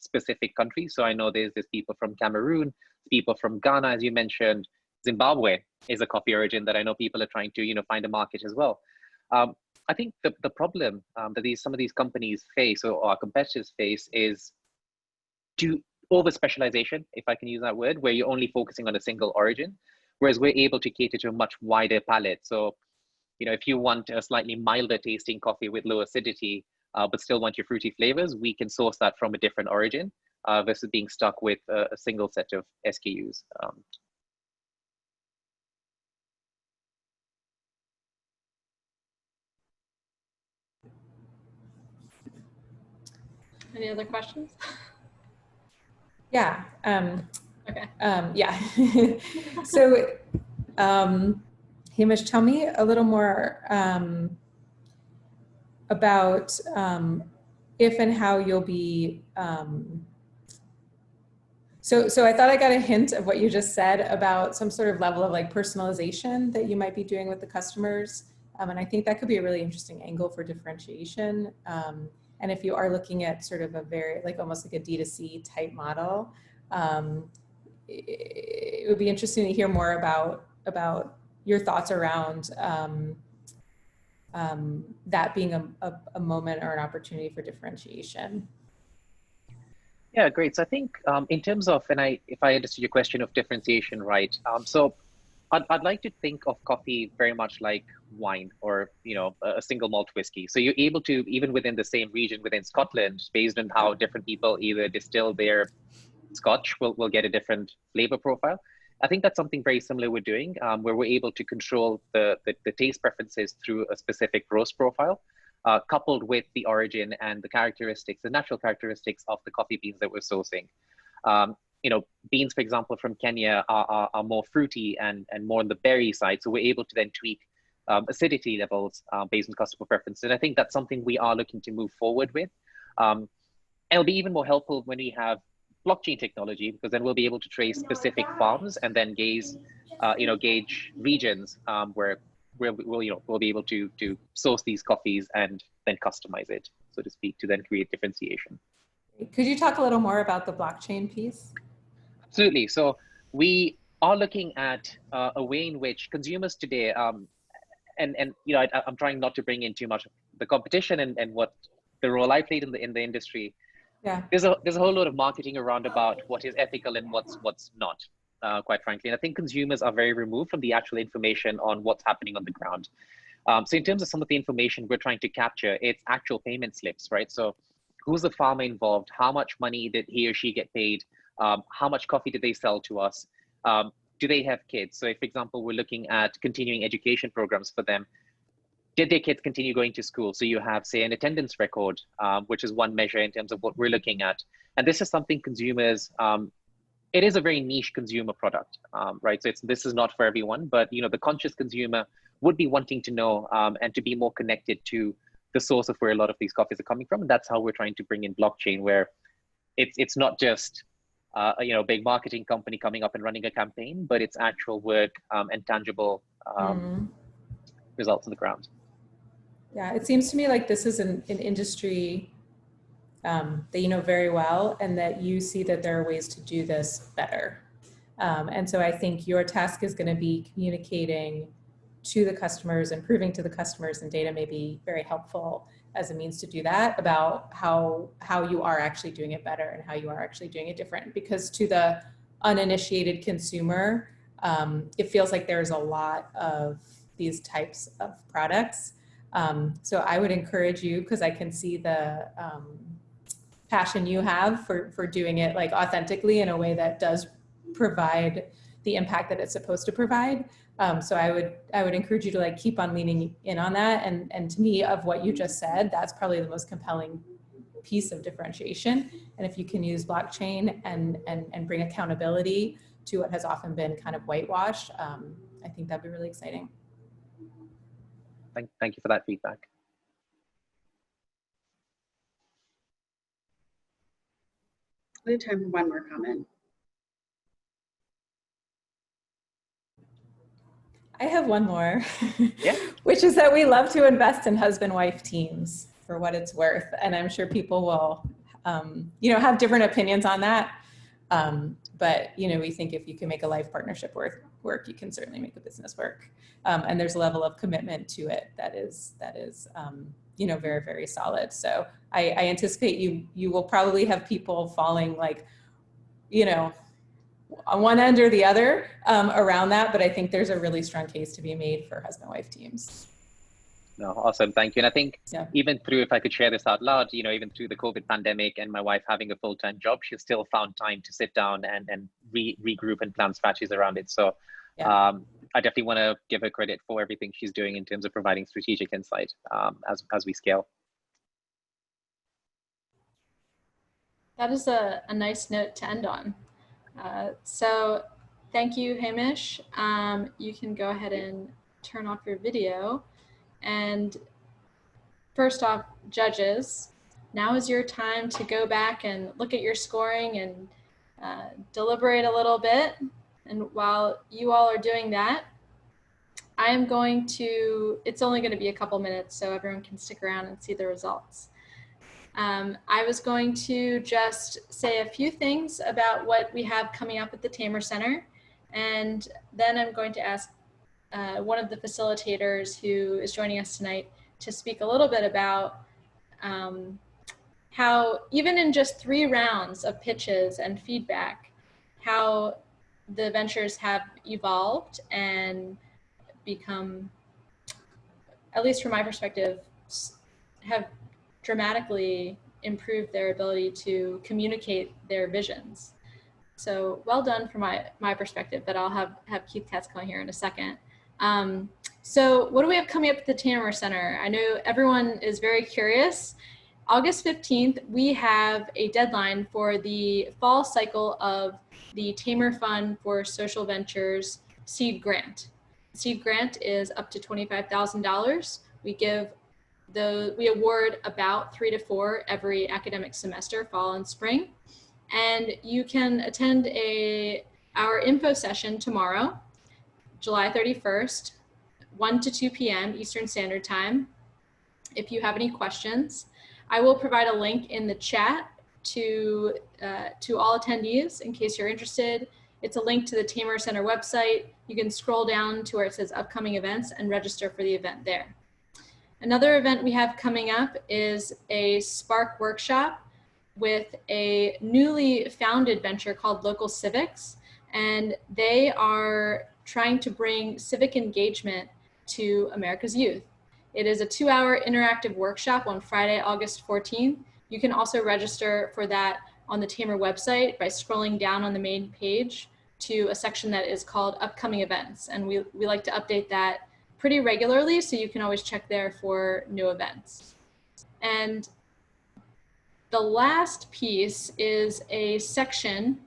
specific countries. So I know there's people from Cameroon, people from Ghana, as you mentioned. Zimbabwe is a coffee origin that I know people are trying to find a market as well. I think the problem that some of these companies face, or our competitors face, is over specialization, if I can use that word, where you're only focusing on a single origin, whereas we're able to cater to a much wider palette. So, if you want a slightly milder tasting coffee with low acidity, but still want your fruity flavors, we can source that from a different origin versus being stuck with a single set of SKUs. Any other questions? Yeah. Okay. Yeah. So, Hamish, tell me a little more about if and how you'll be. So I thought I got a hint of what you just said about some sort of level of like personalization that you might be doing with the customers. And I think that could be a really interesting angle for differentiation. And if you are looking at sort of a very, like almost like a D2C type model, it would be interesting to hear more about your thoughts around that being a moment or an opportunity for differentiation. Yeah, great. So I think in terms of, if I understood your question of differentiation right, so I'd like to think of coffee very much like wine or a single malt whiskey. So you're able to, even within the same region within Scotland, based on how different people either distill their Scotch, will get a different flavor profile. I think that's something very similar we're doing, where we're able to control the taste preferences through a specific roast profile, coupled with the origin and the characteristics, the natural characteristics of the coffee beans that we're sourcing. Beans, for example, from Kenya are more fruity and more on the berry side. So we're able to then tweak acidity levels based on customer preferences. And I think that's something we are looking to move forward with. It'll be even more helpful when we have blockchain technology, because then we'll be able to trace specific farms and then gauge regions where we'll be able to source these coffees and then customize it, so to speak, to then create differentiation. Could you talk a little more about the blockchain piece? Absolutely. So we are looking at a way in which consumers today, I'm trying not to bring in too much of the competition and what the role I played in the industry. Yeah. There's a whole lot of marketing around about what is ethical and what's not, quite frankly. And I think consumers are very removed from the actual information on what's happening on the ground. So in terms of some of the information we're trying to capture, it's actual payment slips, right? So who's the farmer involved? How much money did he or she get paid? How much coffee did they sell to us? Do they have kids? So if, for example, we're looking at continuing education programs for them, did their kids continue going to school? So you have, say, an attendance record, which is one measure in terms of what we're looking at. And this is something consumers, it is a very niche consumer product, right? So this is not for everyone, but the conscious consumer would be wanting to know and to be more connected to the source of where a lot of these coffees are coming from. And that's how we're trying to bring in blockchain, where it's not just a big marketing company coming up and running a campaign, but it's actual work and tangible results on the ground. Yeah, it seems to me like this is an industry that you know very well, and that you see that there are ways to do this better. And so I think your task is going to be communicating to the customers and proving to the customers, and data may be very helpful as a means to do that, about how you are actually doing it better and how you are actually doing it different. Because to the uninitiated consumer, it feels like there's a lot of these types of products. So I would encourage you, because I can see the passion you have for doing it like authentically in a way that does provide the impact that it's supposed to provide. So I would encourage you to like keep on leaning in on that. And to me, of what you just said, that's probably the most compelling piece of differentiation. And if you can use blockchain and bring accountability to what has often been kind of whitewashed, I think that'd be really exciting. Thank you for that feedback. We have time for one more comment. I have one more, Yeah. which is that we love to invest in husband-wife teams for what it's worth. And I'm sure people will, have different opinions on that. But, we think if you can make a life partnership work, you can certainly make a business work. And there's a level of commitment to it that is very, very solid. So I anticipate you will probably have people falling like, on one end or the other around that, but I think there's a really strong case to be made for husband-wife teams. No, awesome, thank you. And I think even through, if I could share this out loud, even through the COVID pandemic and my wife having a full-time job, she still found time to sit down and regroup and plan strategies around it. So I definitely want to give her credit for everything she's doing in terms of providing strategic insight as we scale. That is a nice note to end on. So thank you, Hamish. You can go ahead and turn off your video. And first off, judges, now is your time to go back and look at your scoring and deliberate a little bit. And while you all are doing that, I am going to, it's only going to be a couple minutes so everyone can stick around and see the results. I was going to just say a few things about what we have coming up at the Tamer Center, and then I'm going to ask one of the facilitators who is joining us tonight to speak a little bit about how even in just 3 rounds of pitches and feedback, how the ventures have evolved and become, at least from my perspective, have dramatically improved their ability to communicate their visions. So well done from my perspective, but I'll have Keith Katz come here in a second. So what do we have coming up at the Tamer Center? I know everyone is very curious. August 15th, we have a deadline for the fall cycle of the Tamer Fund for Social Ventures Seed Grant. Seed Grant is up to $25,000. We award about 3 to 4 every academic semester, fall and spring. And you can attend our info session tomorrow, July 31st, 1 to 2 p.m. Eastern Standard Time. If you have any questions, I will provide a link in the chat to all attendees in case you're interested. It's a link to the Tamer Center website. You can scroll down to where it says upcoming events and register for the event there. Another event we have coming up is a Spark workshop with a newly founded venture called Local Civics, and they are trying to bring civic engagement to America's youth. It is a 2-hour interactive workshop on Friday, August 14th. You can also register for that on the Tamer website by scrolling down on the main page to a section that is called Upcoming Events, and we like to update that pretty regularly, so you can always check there for new events. And the last piece is a section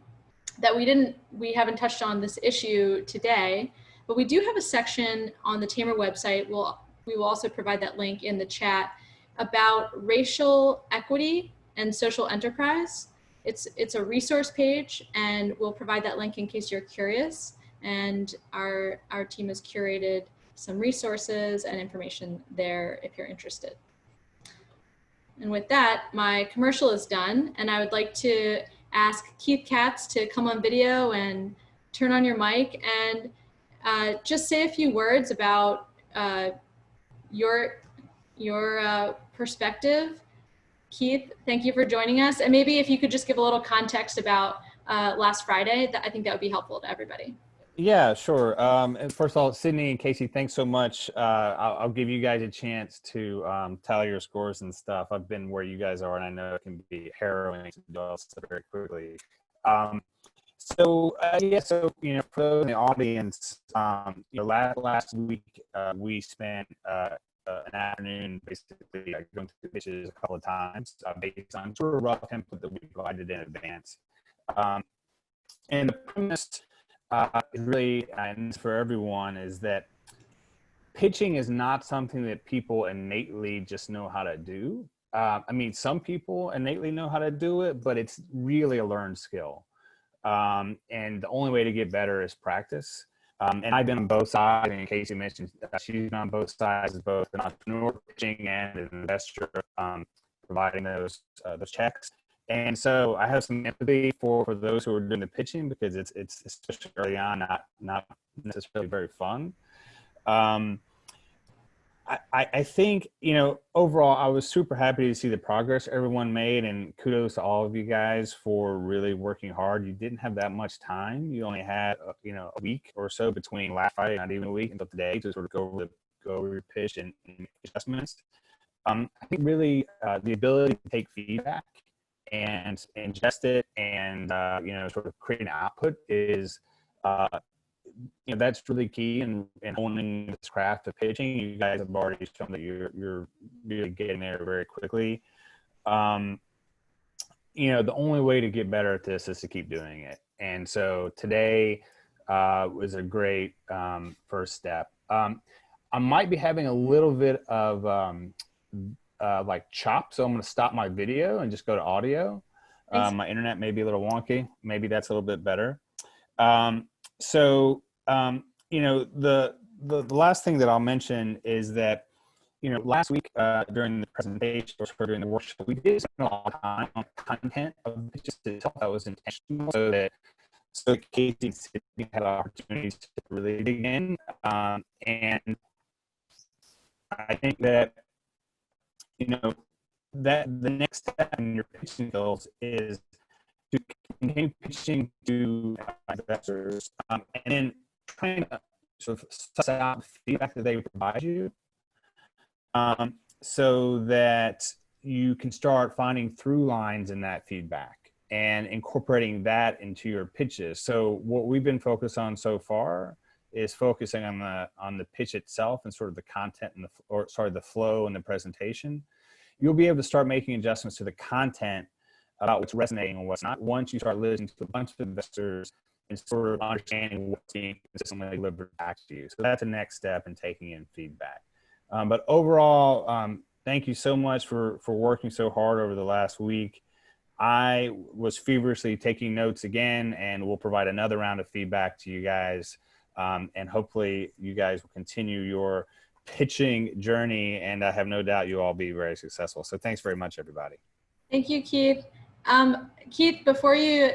that we haven't touched on this issue today, but we do have a section on the Tamer website. We will also provide that link in the chat about racial equity and social enterprise. It's a resource page, and we'll provide that link in case you're curious. And our team has curated some resources and information there if you're interested. And with that, my commercial is done, and I would like to ask Keith Katz to come on video and turn on your mic and just say a few words about your perspective. Keith, thank you for joining us. And maybe if you could just give a little context about last Friday, I think that would be helpful to everybody. Yeah, sure. And first of all, Sydney and Casey, thanks so much. I'll give you guys a chance to tally your scores and stuff. I've been where you guys are, and I know it can be harrowing to do all stuff very quickly. So you know, for those in the audience, you know, last week we spent an afternoon basically going through pitches a couple of times based on sort of rough template that we provided in advance. And the premise is really, and for everyone, is that pitching is not something that people innately just know how to do. I mean, some people innately know how to do it, but it's really a learned skill. And the only way to get better is practice. And I've been on both sides, and Casey mentioned she's been on both sides, as both an entrepreneur pitching and an investor providing those checks. And so I have some empathy for those who are doing the pitching, because it's especially early on not necessarily very fun. I think, you know, overall, I was super happy to see the progress everyone made, and kudos to all of you guys for really working hard. You didn't have that much time. You only had, you know, a week or so between last Friday, not even a week, until today, to sort of go over your pitch and make adjustments. I think really the ability to take feedback and ingest it and, you know, sort of create an output is, you know, that's really key in honing this craft of pitching. You guys have already shown that you're really getting there very quickly. You know, the only way to get better at this is to keep doing it. And so today was a great first step. I might be having a little bit of like chop, so I'm going to stop my video and just go to audio. My internet may be a little wonky. Maybe that's a little bit better. You know, the last thing that I'll mention is that, you know, last week during the presentation or during the workshop, we did spend a lot of time on content of pitches itself. That was intentional, so that Casey and Sydney had opportunities to really dig in. And I think that, you know, that the next step in your pitching skills is to continue pitching to investors, and then trying to sort of suss out the feedback that they provide you, so that you can start finding through lines in that feedback and incorporating that into your pitches. So what we've been focused on so far is focusing on the pitch itself and sort of the content and the flow and the presentation. You'll be able to start making adjustments to the content about what's resonating and what's not once you start listening to a bunch of investors and sort of understanding what's being consistently delivered back to you. So that's the next step in taking in feedback. But overall, thank you so much for working so hard over the last week. I was feverishly taking notes again, and we'll provide another round of feedback to you guys. And hopefully you guys will continue your pitching journey, and I have no doubt you'll all be very successful. So thanks very much, everybody. Thank you, Keith. Keith, before you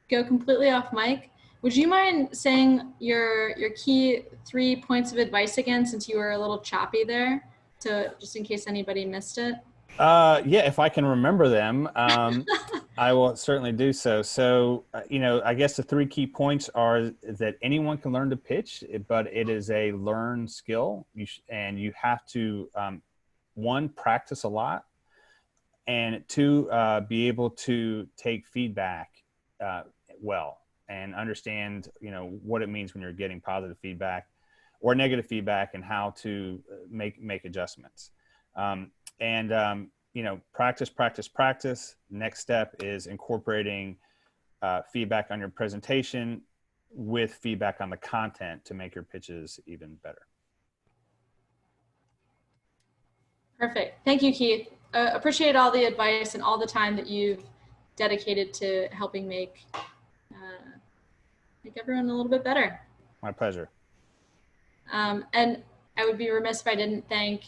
go completely off mic, would you mind saying your key 3 points of advice again, since you were a little choppy there, so just in case anybody missed it? Yeah, if I can remember them, I will certainly do so. So, you know, I guess the 3 key points are that anyone can learn to pitch, but it is a learned skill, and you have to, 1, practice a lot, and 2, be able to take feedback well and understand, you know, what it means when you're getting positive feedback or negative feedback, and how to make adjustments. You know, practice. Next step is incorporating feedback on your presentation with feedback on the content to make your pitches even better. Perfect. Thank you, Keith. Appreciate all the advice and all the time that you've dedicated to helping make everyone a little bit better. My pleasure. And I would be remiss if I didn't thank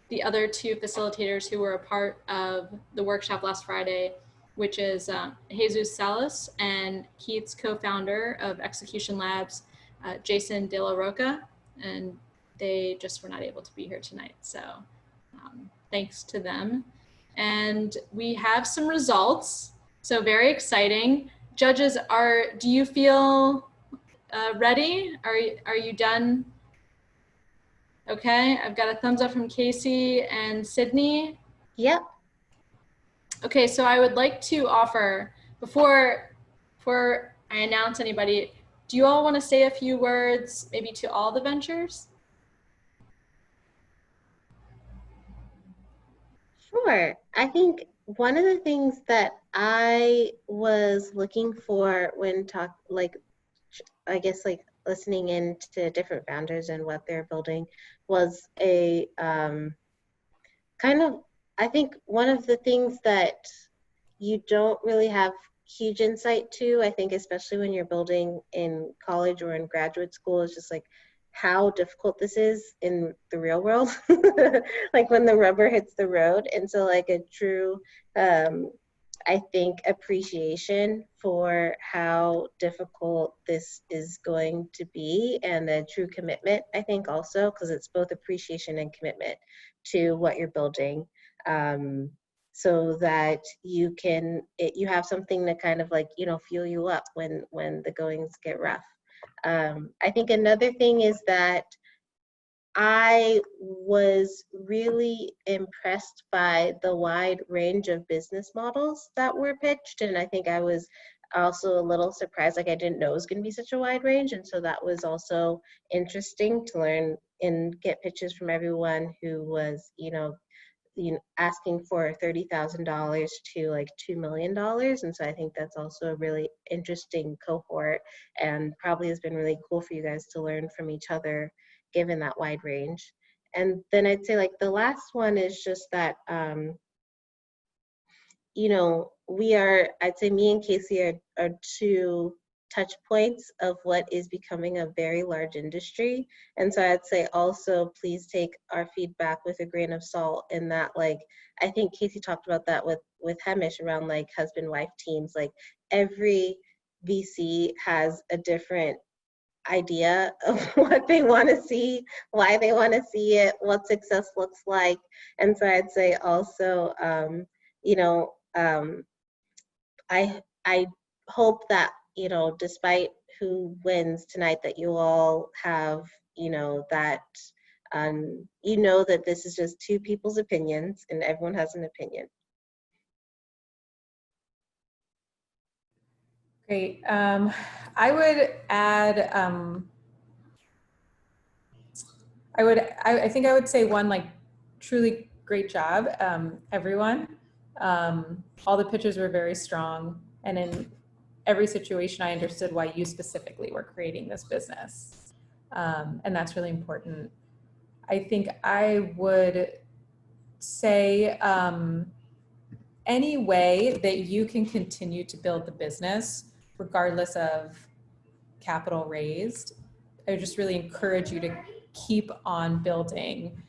the other 2 facilitators who were a part of the workshop last Friday, which is Jesus Salas and Keith's co-founder of Execution Labs, Jason De La Roca, and they just were not able to be here tonight. So thanks to them. And we have some results. So very exciting. Judges, do you feel ready? Are you done? Okay, I've got a thumbs up from Casey and Sydney. Yep. Okay, so I would like to offer, before I announce anybody, do you all want to say a few words maybe to all the ventures? Sure. I think one of the things that I was looking for when listening in to different founders and what they're building was a I think one of the things that you don't really have huge insight to, I think especially when you're building in college or in graduate school, is just like how difficult this is in the real world, like when the rubber hits the road. And so like a true, I think, appreciation for how difficult this is going to be, and a true commitment, I think also, because it's both appreciation and commitment to what you're building, so that you have something to kind of like, fuel you up when the goings get rough. I think another thing is that I was really impressed by the wide range of business models that were pitched. And I think I was also a little surprised, like I didn't know it was going to be such a wide range. And so that was also interesting to learn and get pitches from everyone who was, asking for $30,000 to like $2 million. And so I think that's also a really interesting cohort, and probably has been really cool for you guys to learn from each other given that wide range. And then I'd say like the last one is just that, I'd say me and Casey are two touch points of what is becoming a very large industry. And so I'd say also please take our feedback with a grain of salt, in that, like, I think Casey talked about that with Hemish around like husband-wife teams. Like every VC has a different idea of what they want to see, why they want to see it, what success looks like. And so I'd say also, I hope that, despite who wins tonight, that you all have, that that this is just two people's opinions and everyone has an opinion. Great. I would add, I think I would say one, like, truly great job, everyone. All the pitches were very strong, and in every situation I understood why you specifically were creating this business. And that's really important. I think I would say any way that you can continue to build the business, regardless of capital raised, I just really encourage you to keep on building.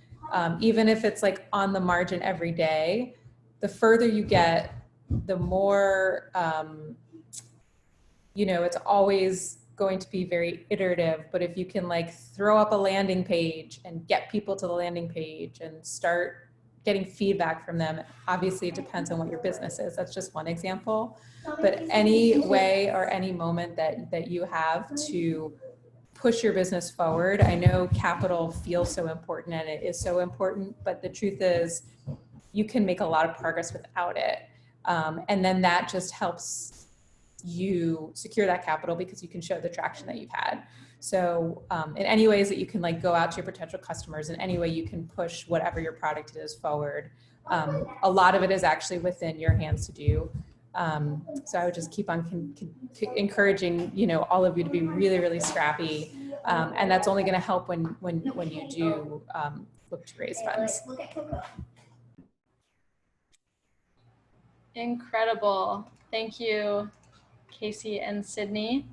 Even if it's like on the margin every day, the further you get, the more, it's always going to be very iterative. But if you can like throw up a landing page and get people to the landing page and start getting feedback from them, obviously it depends on what your business is. That's just one example. But any way or any moment that you have to push your business forward. I know capital feels so important, and it is so important, but the truth is you can make a lot of progress without it. And then that just helps you secure that capital because you can show the traction that you've had. So in any ways that you can like go out to your potential customers, in any way you can push whatever your product is forward. A lot of it is actually within your hands to do. So I would just keep on encouraging, all of you to be really, really scrappy. And that's only going to help when you do look to raise funds. Incredible. Thank you, Casey and Sydney.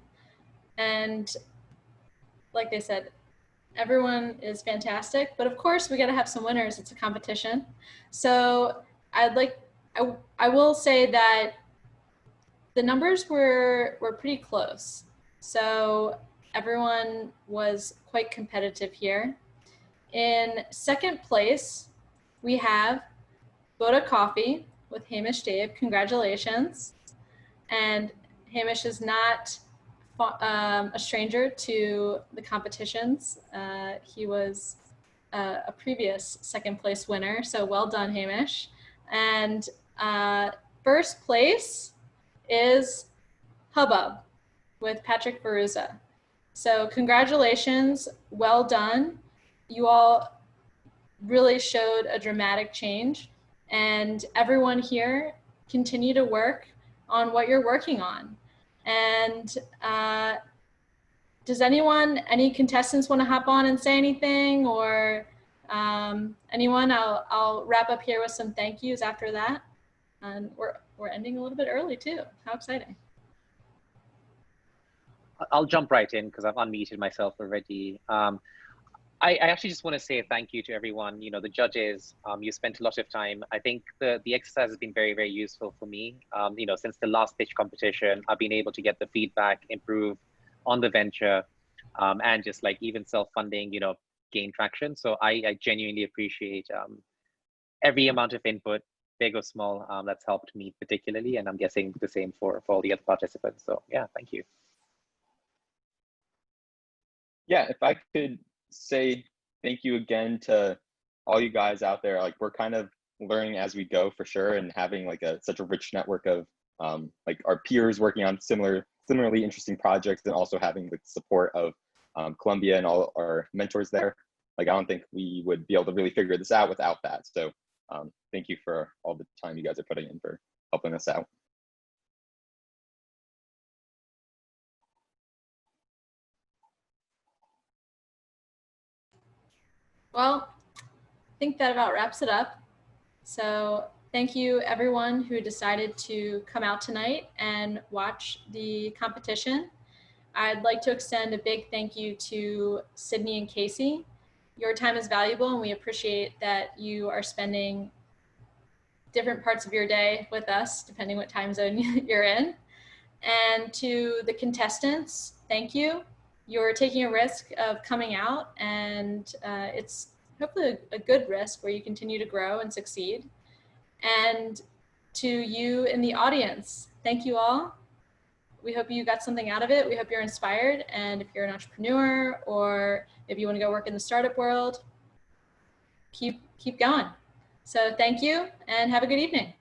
And like they said, everyone is fantastic, but of course we got to have some winners. It's a competition. So I will say that the numbers were pretty close. So everyone was quite competitive here. In second place, we have Boda Coffee with Hamish Dave. Congratulations. And Hamish is not a stranger to the competitions. He was a previous second place winner, so well done, Hamish. And first place is Hubbub with Patrick Baruza. So congratulations, well done. You all really showed a dramatic change, and everyone here continue to work on what you're working on. And does any contestants want to hop on and say anything, or anyone? I'll wrap up here with some thank yous after that. And we're ending a little bit early too. How exciting. I'll jump right in because I've unmuted myself already. I actually just want to say thank you to everyone, the judges. You spent a lot of time. I think the exercise has been very, very useful for me. Since the last pitch competition, I've been able to get the feedback, improve on the venture, and just like even self-funding, gain traction. So I genuinely appreciate every amount of input, big or small, that's helped me particularly. And I'm guessing the same for all the other participants. So yeah, thank you. Yeah, if I could say thank you again to all you guys out there. Like, we're kind of learning as we go for sure, and having like such a rich network of like our peers working on similarly interesting projects, and also having the support of Columbia and all our mentors there. Like, I don't think we would be able to really figure this out without that. So thank you for all the time you guys are putting in for helping us out. Well, I think that about wraps it up. So thank you everyone who decided to come out tonight and watch the competition. I'd like to extend a big thank you to Sydney and Casey. Your time is valuable, and we appreciate that you are spending different parts of your day with us, depending what time zone you're in. And to the contestants, thank you. You're taking a risk of coming out, and it's hopefully a good risk where you continue to grow and succeed. And to you in the audience, thank you all. We hope you got something out of it. We hope you're inspired. And if you're an entrepreneur, or if you want to go work in the startup world, keep going. So thank you, and have a good evening.